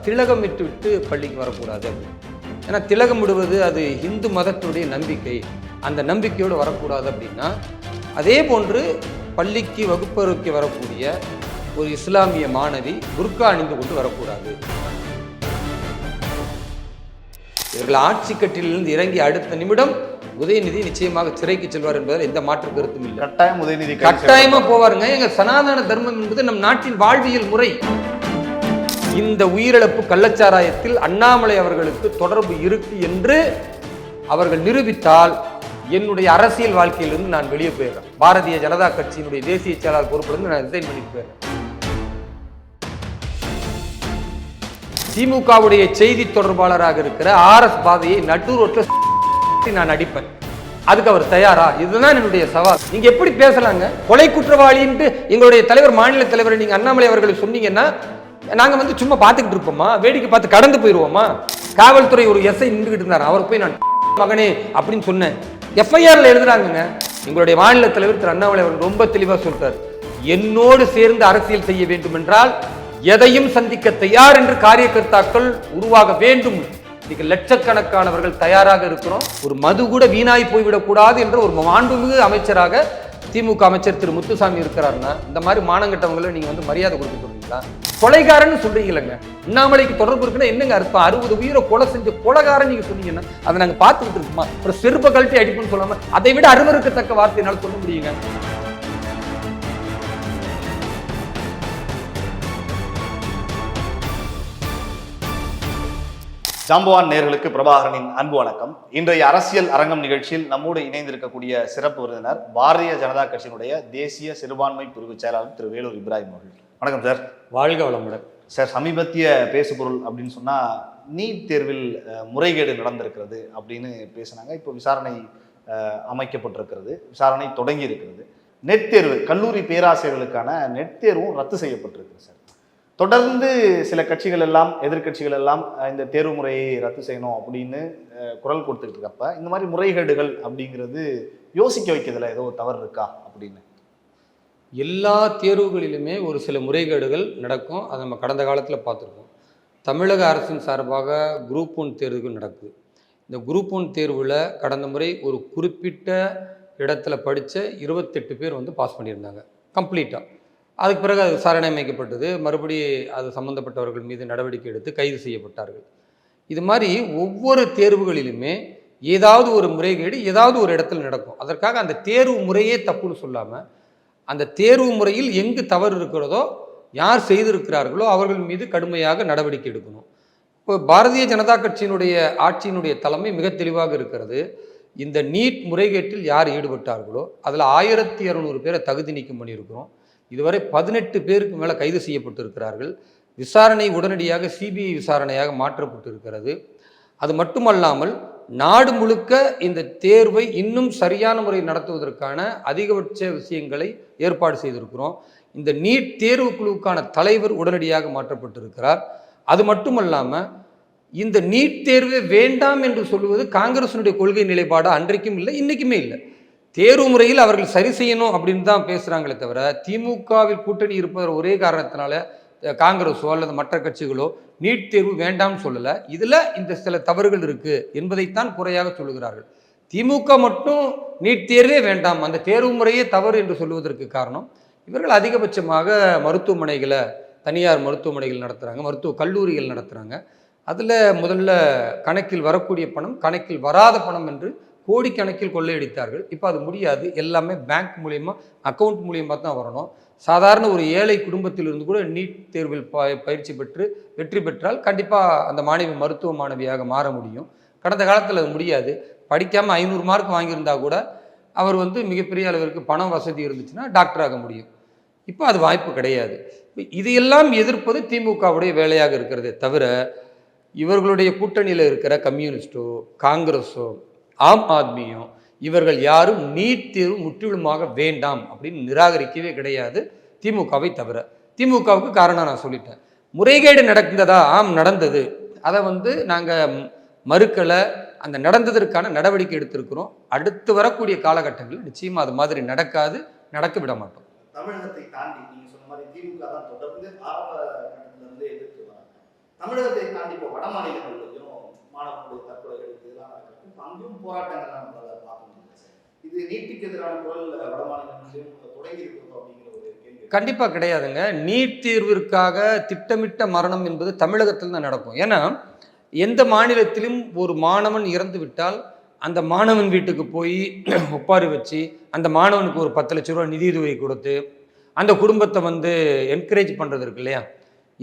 திலகமிட்டு விட்டு பள்ளிக்கு வரக்கூடாது. ஏன்னா திலகம் விடுவது அது இந்து மதத்துடைய நம்பிக்கை, அந்த நம்பிக்கையோடு வரக்கூடாது அப்படின்னா, அதே போன்று பள்ளிக்கு வகுப்பறைக்கு வரக்கூடிய ஒரு இஸ்லாமிய மாணவி புர்கா அணிந்து கொண்டு வரக்கூடாது. இவர்கள் ஆட்சி கட்டிலிருந்து இறங்கி அடுத்த நிமிடம் உதயநிதி நிச்சயமாக சிறைக்கு செல்வார் என்பதில் எந்த மாற்று கருத்தும் இல்லை. கட்டாயம் உதயநிதி கட்டாயமா போவாருங்க. எங்க சனாதன தர்மம் என்பது நம் நாட்டின் வாழ்வியல் முறை. இந்த உயிரிழப்பு கள்ளச்சாராயத்தில் அண்ணாமலை அவர்களுக்கு தொடர்பு இருக்கு என்று அவர்கள் நிரூபித்தால் என்னுடைய அரசியல் வாழ்க்கையிலிருந்து நான் வெளியே போயிடுறேன். பாரதிய ஜனதா கட்சியினுடைய தேசிய செயலாளர் பொறுப்பிலிருந்து நான் ரிசைன் பண்ணிட்டு போயிடுறேன். திமுகவுடைய செய்தி தொடர்பாளராக இருக்கிற RS பாதையை நடு ரோட்டில் நான் அடிப்பேன். அதுக்கு அவர் தயாரா? இதுதான் என்னுடைய சவால். நீங்க எப்படி பேசலாங்க? கொலை குற்றவாளின்ட்டு எங்களுடைய தலைவர், மாநில தலைவர் நீங்க அண்ணாமலை அவர்களுக்கு சொன்னீங்கன்னா நாங்க சும்மா பார்த்துக்கிட்டு இருப்போமா? வேடிக்கை பார்த்து கடந்து போயிருவோமா? காவல்துறை ஒரு SI நின்றுகிட்டு இருந்தார், அவரை போய் நான் மகனே அப்படின்னு சொன்னேன். FIRல எழுதுறாங்க. எங்களுடைய மாநில தலைவர் திரு அண்ணாமலை அவர்கள் ரொம்ப தெளிவா சொல்றாரு, என்னோடு சேர்ந்து அரசியல் செய்ய வேண்டும் என்றால் எதையும் சந்திக்க தயார் என்று காரியகர்த்தாக்கள் உருவாக வேண்டும். இன்னைக்கு லட்சக்கணக்கானவர்கள் தயாராக இருக்கிறோம். ஒரு மது கூட வீணாய் போய்விடக் கூடாது என்ற ஒரு மாண்புமிகு அமைச்சராக திமுக அமைச்சர் திரு முத்துசாமி இருக்கிறாருன்னா, இந்த மாதிரி மானங்கட்டவங்களை நீங்க மரியாதை கொடுக்க சொல்றீங்களா? கொலைகாரன்னு சொல்றீங்களங்க. அண்ணாமலைக்கு தொடர்பு இருக்குன்னா என்னங்க அர்த்தம்? 60 உயிரை கொலை செஞ்ச கொலைகாரன் நீங்க சொன்னீங்கன்னா அதை நாங்க பார்த்துக்கிட்டு இருக்குமா? ஒரு செருப்ப கழட்டி அடிப்புன்னு சொல்லாம அதை விட அருவருக்கத்தக்க வார்த்தையினால சொல்ல முடியுங்க. ஜாம்பவான் நேயர்களுக்கு பிரபாகரனின் அன்பு வணக்கம். இன்றைய அரசியல் அரங்கம் நிகழ்ச்சியில் நம்மோடு இணைந்திருக்கக்கூடிய சிறப்பு விருந்தினர் பாரதிய ஜனதா கட்சியினுடைய தேசிய சிறுபான்மை பிரிவு செயலாளர் திரு வேலூர் இப்ராஹிம் அவர்கள். வணக்கம் சார். வாழ்க வளமுடன் சார். சமீபத்திய பேசுபொருள் அப்படின்னு சொன்னா நீட் தேர்வில் முறைகேடு நடந்திருக்கிறது அப்படின்னு பேசினாங்க. இப்போ விசாரணை அமைக்கப்பட்டிருக்கிறது, விசாரணை தொடங்கி இருக்கிறது. நெட் தேர்வு, கல்லூரி பேராசிரியர்களுக்கான நெட் தேர்வும் ரத்து செய்யப்பட்டிருக்கு சார். தொடர்ந்து சில கட்சிகள் எல்லாம், எதிர்கட்சிகள் எல்லாம் இந்த தேர்வு முறையை ரத்து செய்யணும் அப்படின்னு குரல் கொடுத்துட்டு இருக்கப்ப இந்த மாதிரி முறைகேடுகள் அப்படிங்கிறது யோசிக்க வைக்கிறதுல ஏதோ தவறு இருக்கா அப்படின்னு? எல்லா தேர்வுகளிலுமே ஒரு சில முறைகேடுகள் நடக்கும். அதை நம்ம கடந்த காலத்தில் பார்த்துருக்கோம். தமிழக அரசின் சார்பாக குரூப் 1 தேர்வுகள் நடக்குது. இந்த குரூப் 1 தேர்வில் கடந்த முறை ஒரு குறிப்பிட்ட இடத்துல படித்த 28 பேர் பாஸ் பண்ணியிருந்தாங்க கம்ப்ளீட்டாக. அதுக்கு பிறகு அது விசாரணை அமைக்கப்பட்டது. மறுபடி அது சம்பந்தப்பட்டவர்கள் மீது நடவடிக்கை எடுத்து கைது செய்யப்பட்டார்கள். இது மாதிரி ஒவ்வொரு தேர்வுகளிலுமே ஏதாவது ஒரு முறைகேடு ஏதாவது ஒரு இடத்துல நடக்கும். அதற்காக அந்த தேர்வு முறையே தப்புன்னு சொல்லாமல், அந்த தேர்வு முறையில் எங்கு தவறு இருக்கிறதோ, யார் செய்திருக்கிறார்களோ அவர்கள் மீது கடுமையாக நடவடிக்கை எடுக்கணும். இப்போ பாரதிய ஜனதா கட்சியினுடைய ஆட்சியினுடைய தலைமை மிக தெளிவாக இருக்கிறது. இந்த நீட் முறைகேட்டில் யார் ஈடுபட்டார்களோ அதில் 1200 பேரை தகுதி நீக்கம் பண்ணியிருக்கிறோம். இதுவரை 18 பேருக்கு மேலே கைது செய்யப்பட்டிருக்கிறார்கள். விசாரணை உடனடியாக CBI விசாரணையாக மாற்றப்பட்டு இருக்கிறது. அது மட்டுமல்லாமல் நாடு முழுக்க இந்த தேர்வை இன்னும் சரியான முறையில் நடத்துவதற்கான அதிகபட்ச விஷயங்களை ஏற்பாடு செய்திருக்கிறோம். இந்த நீட் தேர்வு குழுவுக்கான தலைவர் உடனடியாக மாற்றப்பட்டிருக்கிறார். அது மட்டுமல்லாமல் இந்த நீட் தேர்வே வேண்டாம் என்று சொல்லுவது காங்கிரசினுடைய கொள்கை நிலைப்பாடு அன்றைக்கும் இல்லை, இன்றைக்குமே இல்லை. தேர்வு முறையில் அவர்கள் சரி செய்யணும் அப்படின்னு தான் பேசுகிறாங்களே தவிர, திமுகவில் கூட்டணி இருப்பது ஒரே காரணத்தினால காங்கிரஸோ அல்லது மற்ற கட்சிகளோ நீட் தேர்வு வேண்டாம்னு சொல்லலை. இதில் இந்த சில தவறுகள் இருக்குது என்பதைத்தான் குறையாக சொல்லுகிறார்கள். திமுக மட்டும் நீட் தேர்வே வேண்டாம், அந்த தேர்வு முறையே தவறு என்று சொல்லுவதற்கு காரணம், இவர்கள் அதிகபட்சமாக மருத்துவமனைகளை, தனியார் மருத்துவமனைகள் நடத்துகிறாங்க, மருத்துவ கல்லூரிகள் நடத்துகிறாங்க. அதில் முதல்ல கணக்கில் வரக்கூடிய பணம், கணக்கில் வராத பணம் என்று கோடிக்கணக்கில் கொள்ளையடித்தார்கள். இப்போ அது முடியாது. எல்லாமே பேங்க் மூலயமா, அக்கௌண்ட் மூலியமாக தான் வரணும். சாதாரண ஒரு ஏழை குடும்பத்திலிருந்து கூட நீட் தேர்வில் பயிற்சி பெற்று வெற்றி பெற்றால் கண்டிப்பாக அந்த மாணவி மருத்துவ மாணவியாக மாற முடியும். கடந்த காலத்தில் அது முடியாது. படிக்காமல் 500 மார்க் வாங்கியிருந்தா கூட அவர் மிகப்பெரிய அளவிற்கு பணம் வசதி இருந்துச்சுன்னா டாக்டராக முடியும். இப்போ அது வாய்ப்பு கிடையாது. இதையெல்லாம் எதிர்ப்பது திமுகவுடைய வேலையாக இருக்கிறதே தவிர, இவர்களுடைய கூட்டணியில் இருக்கிற கம்யூனிஸ்டோ, காங்கிரஸோ, ஆம் ஆத்மியும் இவர்கள் யாரும் நீட் தேர்வு முற்றிலுமாக வேண்டாம் அப்படின்னு நிராகரிக்கவே கிடையாது, திமுகவை தவிர. திமுகவுக்கு காரணம் நான் சொல்லிட்டேன். முறைகேடு நடந்ததா? ஆம், நடந்தது. அதை நாங்கள் மறுக்கலை. அந்த நடந்ததற்கான நடவடிக்கை எடுத்திருக்கிறோம். அடுத்து வரக்கூடிய காலகட்டங்களில் நிச்சயமாக அது மாதிரி நடக்காது, நடக்க விட மாட்டோம். தமிழகத்தை தாண்டி நீங்கள் சொன்ன மாதிரி திமுக தான் தொடர்ந்து ஆரம்ப கட்டத்திலிருந்து எதிர்த்து வராங்க. தமிழகத்தை தாண்டி இப்போ வட மாநிலங்கள்லையும் மாணவர்களுடைய தற்கொலைகள் இதெல்லாம் நடக்கிறது. இப்ப அங்கேயும் போராட்டங்கள் நம்மளால பார்க்க முடியல சார். இது நீட்டுக்கு எதிரான குரல் வட மாநிலங்களிலும் தொடங்கி இருக்கிறோம் அப்படிங்கிற ஒரு கேள்வி. கண்டிப்பாக கிடையாதுங்க. நீட் தேர்விற்காக திட்டமிட்ட மரணம் என்பது தமிழகத்தில் தான் நடக்கும். ஏன்னா எந்த மாநிலத்திலும் ஒரு மாணவன் இறந்து விட்டால் அந்த மாணவன் வீட்டுக்கு போய் ஒப்பாரி வச்சு அந்த மாணவனுக்கு ஒரு 10 லட்ச ரூபா நிதியுதவி கொடுத்து அந்த குடும்பத்தை வந்து என்கரேஜ் பண்ணுறது இருக்கு இல்லையா,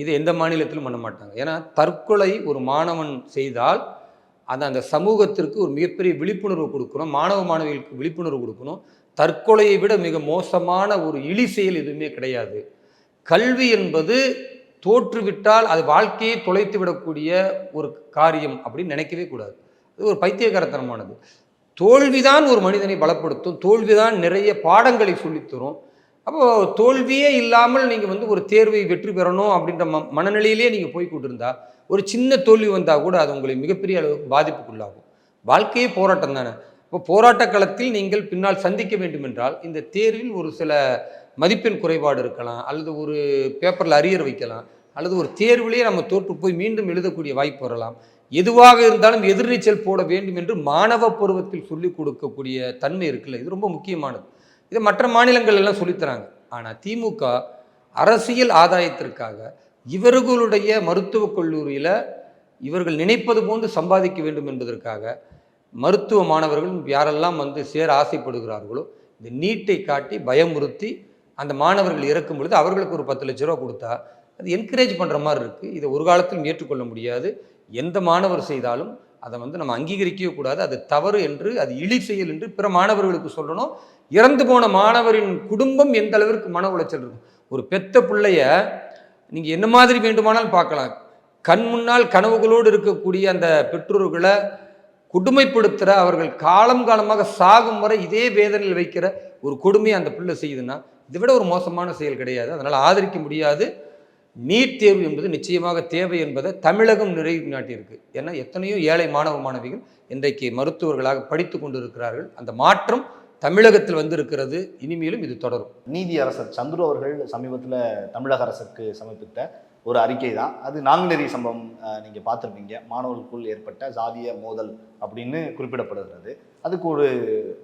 இது எந்த மாநிலத்திலும் பண்ண மாட்டாங்க. ஏன்னா தற்கொலை ஒரு மாணவன் செய்தால் அது அந்த சமூகத்திற்கு ஒரு மிகப்பெரிய விழிப்புணர்வு கொடுக்கணும், மாணவ மாணவிகளுக்கு விழிப்புணர்வு கொடுக்கணும். தற்கொலையை விட மிக மோசமான ஒரு இழி செயல் எதுவுமே கிடையாது. கல்வி என்பது தோற்றுவிட்டால் அது வாழ்க்கையை தொலைத்து விடக்கூடிய ஒரு காரியம் அப்படின்னு நினைக்கவே கூடாது. அது ஒரு பைத்தியகாரத்தனமானது. தோல்விதான் ஒரு மனிதனை பலப்படுத்தும், தோல்விதான் நிறைய பாடங்களை சொல்லித்தரும். அப்போது தோல்வியே இல்லாமல் நீங்கள் வந்து ஒரு தேர்வை வெற்றி பெறணும் அப்படின்ற மனநிலையிலே நீங்கள் போய் கொண்டிருந்தா ஒரு சின்ன தோல்வி வந்தால் கூட அது உங்களை மிகப்பெரிய அளவுக்கு பாதிப்புக்குள்ளாகும். வாழ்க்கையே போராட்டம் தானே. இப்போ போராட்ட களத்தில் நீங்கள் பின்னால் சந்திக்க வேண்டும் என்றால் இந்த தேர்வில் ஒரு சில மதிப்பெண் குறைபாடு இருக்கலாம், அல்லது ஒரு பேப்பரில் அரியர் வைக்கலாம், அல்லது ஒரு தேர்விலேயே நம்ம தோற்று போய் மீண்டும் எழுதக்கூடிய வாய்ப்பு வரலாம். எதுவாக இருந்தாலும் எதிர்நீச்சல் போட வேண்டும் என்று மாணவ பருவத்தில் சொல்லிக் கொடுக்கக்கூடிய தன்மை இருக்குல்ல, இது ரொம்ப முக்கியமானது. இதை மற்ற மாநிலங்கள் எல்லாம் சொல்லித்தராங்க. ஆனால் திமுக அரசியல் ஆதாயத்திற்காக இவர்களுடைய மருத்துவக் கல்லூரியில் இவர்கள் நினைப்பது போன்று சம்பாதிக்க வேண்டும் என்பதற்காக மருத்துவ மாணவர்கள் யாரெல்லாம் வந்து சேர ஆசைப்படுகிறார்களோ இந்த நீட்டை காட்டி பயமுறுத்தி அந்த மாணவர்கள் இறக்கும் பொழுது அவர்களுக்கு ஒரு 10 லட்ச ரூபா கொடுத்தா அது என்கரேஜ் பண்ணுற மாதிரி இருக்குது. இதை ஒரு காலத்திலும் ஏற்றுக்கொள்ள முடியாது. எந்த மாணவர் செய்தாலும் அதை வந்து நம்ம அங்கீகரிக்கவே கூடாது. அது தவறு என்று, அது இழி செயல் என்று பிற மாணவர்களுக்கு சொல்லணும். இறந்து போன மாணவரின் குடும்பம் எந்த அளவிற்கு மன உளைச்சல் இருக்கும். ஒரு பெத்த பிள்ளைய நீங்கள் என்ன மாதிரி வேண்டுமானால் பார்க்கலாம். கண் முன்னால் கனவுகளோடு இருக்கக்கூடிய அந்த பெற்றோர்களை கொடுமைப்படுத்துகிற, அவர்கள் காலம் காலமாக சாகும் வரை இதே வேதனையில் வைக்கிற ஒரு கொடுமையை அந்த பிள்ளை செய்யுதுன்னா இதை விட ஒரு மோசமான செயல் கிடையாது. அதனால் ஆதரிக்க முடியாது. நீட் தேர்வு என்பது நிச்சயமாக தேவை என்பதை தமிழகம் நிலைநாட்டியிருக்கு. ஏன்னா எத்தனையோ ஏழை மாணவ மாணவிகள் இன்றைக்கு மருத்துவர்களாக படித்து கொண்டு இருக்கிறார்கள். அந்த மாற்றம் தமிழகத்தில் வந்திருக்கிறது. இனிமேலும் இது தொடரும். நீதி அரசர் சந்துரு அவர்கள் சமீபத்தில் தமிழக அரசுக்கு சமர்ப்பித்த ஒரு அறிக்கை தான் அது. நாங்குநேரி சம்பவம் நீங்கள் பார்த்துருப்பீங்க. மாணவர்களுக்குள் ஏற்பட்ட சாதிய மோதல் அப்படின்னு குறிப்பிடப்படுகிறது. அதுக்கு ஒரு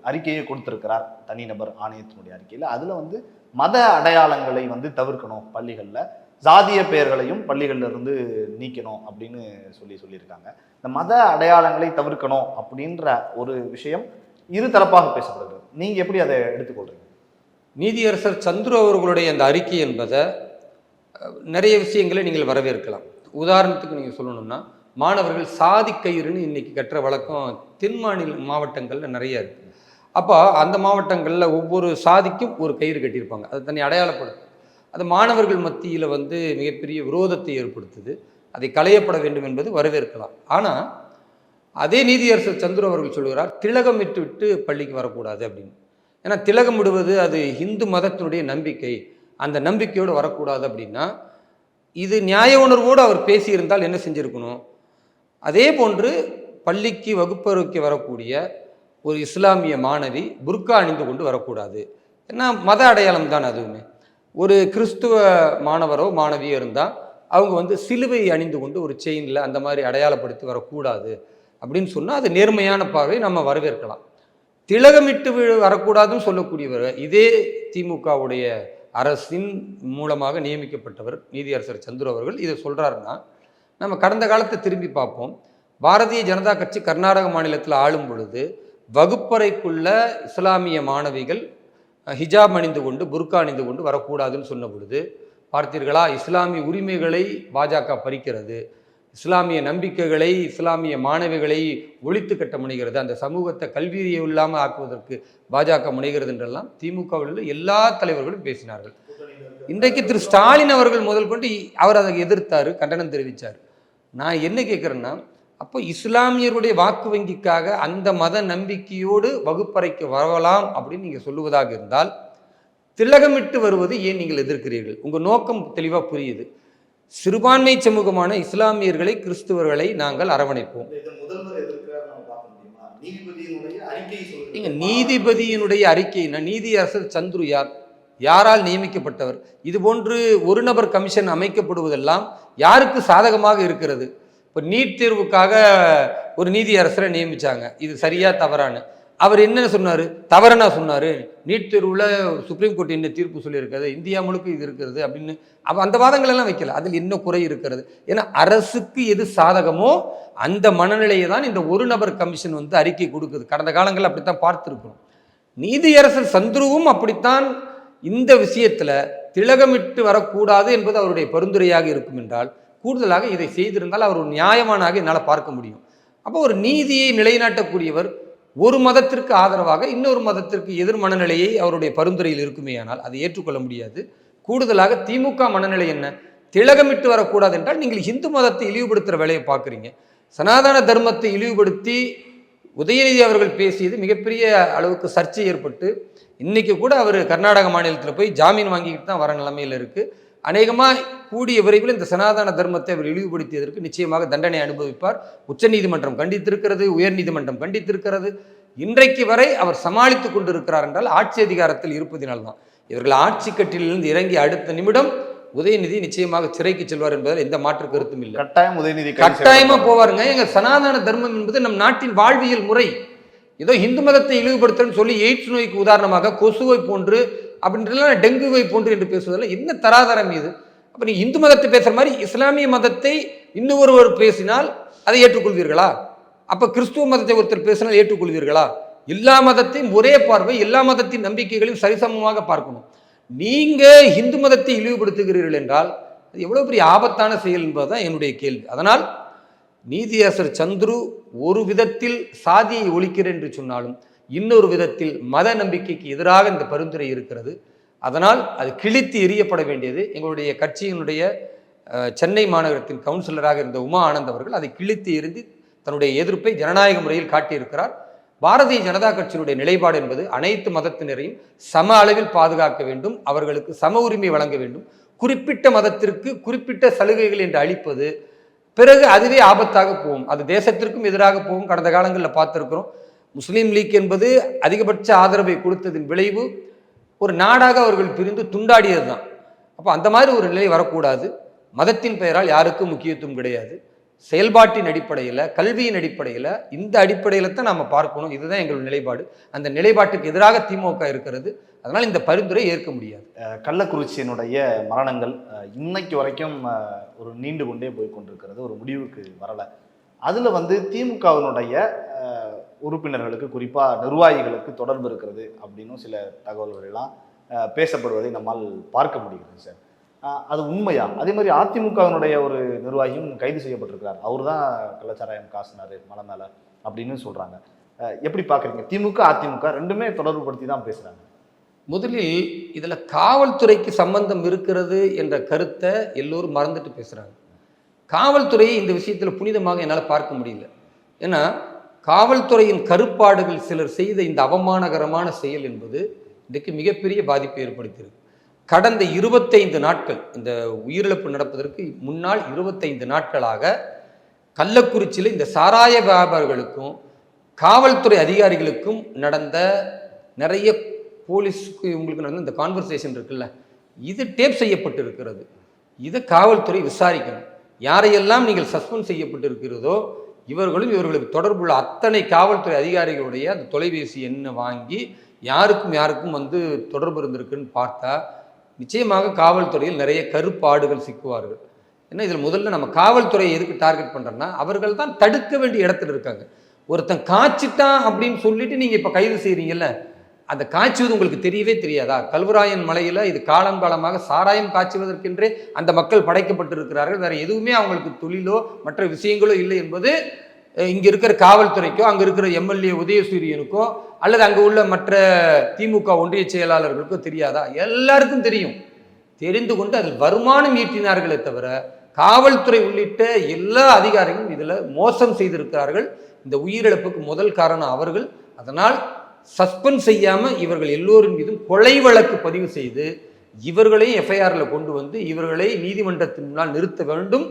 அறிக்கையை கொடுத்திருக்கிறார் தனிநபர் ஆணையத்தினுடைய அறிக்கையில். அதில் வந்து மத அடையாளங்களை வந்து தவிர்க்கணும், பள்ளிகளில் சாதிய பெயர்களையும் பள்ளிகளில் இருந்து நீக்கணும் அப்படின்னு சொல்லியிருக்காங்க. இந்த மத அடையாளங்களை தவிர்க்கணும் அப்படின்ற ஒரு விஷயம் இரு தரப்பாக பேசப்படுகிறது. நீங்கள் எப்படி அதை எடுத்துக்கொள்றீங்க? நீதியரசர் சந்துரு அவர்களுடைய அந்த அறிக்கை என்பதை நிறைய விஷயங்களை நீங்கள் வரவேற்கலாம். உதாரணத்துக்கு நீங்கள் சொல்லணும்னா மாணவர்கள் சாதி கயிறுன்னு இன்னைக்கு கற்ற வழக்கம் தென் மாநில மாவட்டங்களில் நிறைய இருக்குது. அப்போ அந்த மாவட்டங்களில் ஒவ்வொரு சாதிக்கும் ஒரு கயிறு கட்டியிருப்பாங்க. அது தன்னை அடையாளப்படுத்தும். அது மாணவர்கள் மத்தியில் வந்து மிகப்பெரிய விரோதத்தை ஏற்படுத்துது. அதை களையப்பட வேண்டும் என்பது வரவேற்கலாம். ஆனால் அதே நீதியரசர் சந்துரு அவர்கள் சொல்கிறார் திலகம் விட்டு பள்ளிக்கு வரக்கூடாது அப்படின்னு. ஏன்னா திலகம் விடுவது அது இந்து மதத்தினுடைய நம்பிக்கை, அந்த நம்பிக்கையோடு வரக்கூடாது அப்படின்னா இது நியாய உணர்வோடு அவர் பேசியிருந்தால் என்ன செஞ்சுருக்கணும்? அதே போன்று பள்ளிக்கு வகுப்பறைக்கு வரக்கூடிய ஒரு இஸ்லாமிய மாணவி புர்கா அணிந்து கொண்டு வரக்கூடாது. ஏன்னா மத அடையாளம் தான் அதுவுமே. ஒரு கிறிஸ்துவ மாணவரோ மாணவியோ இருந்தால் அவங்க வந்து சிலுவை அணிந்து கொண்டு ஒரு செயினில் அந்த மாதிரி அடையாளப்படுத்தி வரக்கூடாது அப்படின்னு சொன்னால் அது நேர்மையான பார்வை, நம்ம வரவேற்கலாம். திலகமிட்டு வரக்கூடாதுன்னு சொல்லக்கூடியவர் இதே திமுகவுடைய அரசின் மூலமாக நியமிக்கப்பட்டவர் நீதியரசர் சந்துரு அவர்கள். இதை சொல்கிறாருன்னா நம்ம கடந்த காலத்தை திரும்பி பார்ப்போம். பாரதிய ஜனதா கட்சி கர்நாடக மாநிலத்தில் ஆளும் பொழுது வகுப்பறைக்குள்ள இஸ்லாமிய மாணவிகள் ஹிஜாப் அணிந்து கொண்டு புர்கா அணிந்து கொண்டு வரக்கூடாதுன்னு சொன்ன பொழுது பார்த்தீர்களா, இஸ்லாமிய உரிமைகளை பாஜக பறிக்கிறது, இஸ்லாமிய நம்பிக்கைகளை இஸ்லாமிய மாணவிகளை ஒழித்து கட்ட முனைகிறது, அந்த சமூகத்தை கல்வியை இல்லாமல் ஆக்குவதற்கு பாஜக முனைகிறது என்றெல்லாம் திமுகவில் எல்லா தலைவர்களும் பேசினார்கள். இன்றைக்கு திரு ஸ்டாலின் அவர்கள் முதல் கொண்டு அவர் அதை எதிர்த்தார், கண்டனம் தெரிவித்தார். நான் என்ன கேட்குறேன்னா, அப்போ இஸ்லாமியருடைய வாக்கு வங்கிக்காக அந்த மத நம்பிக்கையோடு வகுப்பறைக்கு வரலாம் அப்படின்னு நீங்கள் சொல்லுவதாக இருந்தால் திலகமிட்டு வருவது ஏன் நீங்கள் எதிர்க்கிறீர்கள்? உங்கள் நோக்கம் தெளிவாக புரியுது. சிறுபான்மை சமூகமான இஸ்லாமியர்களை கிறிஸ்துவர்களை நாங்கள் அரவணைப்போம். நீதிபதியினுடைய அறிக்கைனா நீதியரசர் சந்துரு யார்? யாரால் நியமிக்கப்பட்டவர்? இது போன்று ஒரு நபர் கமிஷன் அமைக்கப்படுவதெல்லாம் யாருக்கு சாதகமாக இருக்கிறது? இப்போ நீட் தேர்வுக்காக ஒரு நீதியரசரை நியமிச்சாங்க, இது சரியா தவறானு அவர் என்ன சொன்னார்? தவறனா சொன்னார். நீட் தேர்வில் சுப்ரீம் கோர்ட் என்ன தீர்ப்பு சொல்லியிருக்கிறது, இந்தியா முழுக்க இது இருக்கிறது அப்படின்னு அப்போ அந்த வாதங்கள் எல்லாம் வைக்கல. அதில் என்ன குறை இருக்கிறது? ஏன்னா அரசுக்கு எது சாதகமோ அந்த மனநிலையை தான் இந்த ஒரு நபர் கமிஷன் வந்து அறிக்கை கொடுக்குது. கடந்த காலங்களில் அப்படித்தான் பார்த்துருக்கிறோம். நீதியரசர் சந்துருவும் அப்படித்தான் இந்த விஷயத்தில் திலகமிட்டு வரக்கூடாது என்பது அவருடைய பரிந்துரையாக இருக்கும் என்றால், கூடுதலாக இதை செய்திருந்தால் அவர் ஒரு நியாயமானாக என்னால் பார்க்க முடியும். அப்போ ஒரு நீதியை நிலைநாட்டக்கூடியவர் ஒரு மதத்திற்கு ஆதரவாக இன்னொரு மதத்திற்கு எதிர் மனநிலையை அவருடைய பரிந்துரையில் இருக்குமேயானால் அதை ஏற்றுக்கொள்ள முடியாது. கூடுதலாக திமுக மனநிலை என்ன? திலகமிட்டு வரக்கூடாது என்றால் நீங்கள் இந்து மதத்தை இழிவுபடுத்துகிற வேலையை பார்க்குறீங்க. சனாதன தர்மத்தை இழிவுபடுத்தி உதயநிதி அவர்கள் பேசியது மிகப்பெரிய அளவுக்கு சர்ச்சை ஏற்பட்டு இன்னைக்கு கூட அவர் கர்நாடக மாநிலத்தில் போய் ஜாமீன் வாங்கிக்கிட்டு தான் வர நிலைமையில் இருக்குது. அநேகமாக கூடிய விரைவில் இந்த சனாதன தர்மத்தை அவர் இழிவுபடுத்தியதற்கு நிச்சயமாக தண்டனை அனுபவிப்பார். உச்சநீதிமன்றம் கண்டித்திருக்கிறது, உயர்நீதிமன்றம் கண்டித்திருக்கிறது. இன்றைக்கு வரை அவர் சமாளித்து கொண்டிருக்கிறார் என்றால் ஆட்சி அதிகாரத்தில் இருப்பதினால்தான். இவர்கள் ஆட்சி கட்டிலிருந்து இறங்கி அடுத்த நிமிடம் உதயநிதி நிச்சயமாக சிறைக்கு செல்வார் என்பதில் எந்த மாற்று கருத்தும் இல்லை. கட்டாயம் உதயநிதி கட்டாயமா போவாருங்க. எங்க சனாதன தர்மம் என்பது நம் நாட்டின் வாழ்வியல் முறை. ஏதோ இந்து மதத்தை இழிவுபடுத்தன்னு சொல்லி எய்ட்ஸ் நோய்க்கு உதாரணமாக கொசுவை போன்று அப்படின்றலாம் டெங்குவை போன்று என்று பேசுவதில் என்ன தராதரம் இது? அப்ப நீ இந்து மதத்தை பேசுற மாதிரி இஸ்லாமிய மதத்தை இன்னொருவர் பேசினால் அதை ஏற்றுக்கொள்வீர்களா? அப்ப கிறிஸ்துவ மதத்தை ஒருத்தர் பேசினால் ஏற்றுக்கொள்வீர்களா? எல்லா மதத்தையும் ஒரே பார்வை, எல்லா மதத்தின் நம்பிக்கைகளையும் சரிசமமாக பார்க்கணும். நீங்க இந்து மதத்தை இழிவுபடுத்துகிறீர்கள் என்றால் அது எவ்வளவு பெரிய ஆபத்தான செயல் என்பதுதான் என்னுடைய கேள்வி. அதனால் நீதியரசர் சந்துரு ஒரு விதத்தில் சாதியை ஒழிக்கிறேன் என்று சொன்னாலும் இன்னொரு விதத்தில் மத நம்பிக்கைக்கு எதிராக இந்த பரிந்துரை இருக்கிறது. அதனால் அது கிழித்து எறியப்பட வேண்டியது. எங்களுடைய கட்சியினுடைய சென்னை மாநகரத்தின் கவுன்சிலராக இருந்த உமா ஆனந்த் அவர்கள் அதை கிழித்து எறிந்து தன்னுடைய எதிர்ப்பை ஜனநாயக முறையில் காட்டியிருக்கிறார். பாரதிய ஜனதா கட்சியினுடைய நிலைப்பாடு என்பது அனைத்து மதத்தினரையும் சம அளவில் பாதுகாக்க வேண்டும், அவர்களுக்கு சம உரிமை வழங்க வேண்டும். குறிப்பிட்ட மதத்திற்கு குறிப்பிட்ட சலுகைகள் என்று அளிப்பது பிறகு அதுவே ஆபத்தாக போகும், அது தேசத்திற்கும் எதிராக போகும். கடந்த காலங்களில் பார்த்திருக்கிறோம். முஸ்லீம் லீக் என்பது அதிகபட்ச ஆதரவை கொடுத்ததின் விளைவு ஒரு நாடாக அவர்கள் பிரிந்து துண்டாடியது தான். அப்போ அந்த மாதிரி ஒரு நிலை வரக்கூடாது. மதத்தின் பெயரால் யாருக்கும் முக்கியத்துவம் கிடையாது. செயல்பாட்டின் அடிப்படையில், கல்வியின் அடிப்படையில், இந்த அடிப்படையில் தான் நம்ம பார்க்கணும். இதுதான் எங்கள் நிலைப்பாடு. அந்த நிலைப்பாட்டுக்கு எதிராக திமுக இருக்கிறது. அதனால் இந்த பரிந்துரை ஏற்க முடியாது. கள்ளக்குறிச்சியினுடைய மரணங்கள் இன்னைக்கு வரைக்கும் ஒரு நீண்டு கொண்டே போய் கொண்டிருக்கிறது, ஒரு முடிவுக்கு வரலை. அதில் வந்து திமுகவினுடைய உறுப்பினர்களுக்கு குறிப்பாக நிர்வாகிகளுக்கு தொடர்பு இருக்கிறது அப்படின்னும் சில தகவல்கள் எல்லாம் பேசப்படுவதை நம்மால் பார்க்க முடிகிறது சார். அது உண்மையா? அதே மாதிரி அதிமுகவினுடைய ஒரு நிர்வாகியும் கைது செய்யப்பட்டிருக்கிறார். அவர் தான் கள்ளச்சாராயம் காசினார் மலை மேலே அப்படின்னு சொல்கிறாங்க. எப்படி பார்க்குறீங்க? திமுக அதிமுக ரெண்டுமே தொடர்பு படுத்தி தான் பேசுகிறாங்க. முதலில் இதில் காவல்துறைக்கு சம்பந்தம் இருக்கிறது என்ற கருத்தை எல்லோரும் மறந்துட்டு பேசுகிறாங்க. காவல்துறையை இந்த விஷயத்தில் புனிதமாக என்னால் பார்க்க முடியல. ஏன்னா காவல்துறையின் கருப்பாடுகள் சிலர் செய்த இந்த அவமானகரமான செயல் என்பது இன்றைக்கு மிகப்பெரிய பாதிப்பை ஏற்படுத்தியிருக்கு. கடந்த 25 நாட்கள் இந்த உயிரிழப்பு நடப்பதற்கு முன்னால் 25 நாட்களாக கள்ளக்குறிச்சியில் இந்த சாராய வியாபாரிகளுக்கும் காவல்துறை அதிகாரிகளுக்கும் நடந்த நிறைய போலீஸுக்கு இவங்களுக்கு நடந்த இந்த கான்வர்சேஷன் இருக்குல்ல, இது டேப் செய்யப்பட்டு இருக்கிறது. இதை காவல்துறை விசாரிக்கணும். யாரையெல்லாம் நீங்கள் சஸ்பெண்ட் செய்யப்பட்டிருக்கிறதோ இவர்களும் இவர்களுக்கு தொடர்புள்ள அத்தனை காவல்துறை அதிகாரிகளுடைய அந்த தொலைபேசி எண்ணை வாங்கி யாருக்கும் வந்து தொடர்பு இருந்திருக்குன்னு பார்த்தா நிச்சயமாக காவல்துறையில் நிறைய கருப்பாடுகள் சிக்குவார்கள். ஏன்னா இதில் முதல்ல நம்ம காவல்துறையை எதுக்கு டார்கெட் பண்ணுறோன்னா அவர்கள் தான் தடுக்க வேண்டிய இடத்துல இருக்காங்க. ஒருத்தன் காய்ச்சிட்டான் அப்படின்னு சொல்லிட்டு நீங்கள் இப்போ கைது செய்கிறீங்கல்ல, அந்த காய்ச்சுவது உங்களுக்கு தெரியவே தெரியாதா? கல்வராயன் மலையில் இது காலம் காலமாக சாராயம் காய்ச்சுவதற்கென்றே அந்த மக்கள் படைக்கப்பட்டிருக்கிறார்கள். வேறு எதுவுமே அவங்களுக்கு தொழிலோ மற்ற விஷயங்களோ இல்லை என்பது இங்கே இருக்கிற காவல்துறைக்கோ அங்கே இருக்கிற எம்எல்ஏ உதயசூரியனுக்கோ அல்லது அங்கே உள்ள மற்ற திமுக ஒன்றிய செயலாளர்களுக்கோ தெரியாதா? எல்லாருக்கும் தெரியும். தெரிந்து கொண்டு அதில் வருமானம் ஈட்டினார்களே தவிர காவல்துறை உள்ளிட்ட எல்லா அதிகாரிகளும் இதில் மோசம் செய்திருக்கிறார்கள். இந்த உயிரிழப்புக்கு முதல் காரணம் அவர்கள். அதனால் சஸ்பெண்ட் செய்யாமல் இவர்கள் எல்லோரின் மீதும் கொலை வழக்கு பதிவு செய்து இவர்களையும் எஃப்ஐஆரில் கொண்டு வந்து இவர்களை நீதிமன்றத்தின் முன்னால் நிறுத்த வேண்டும்.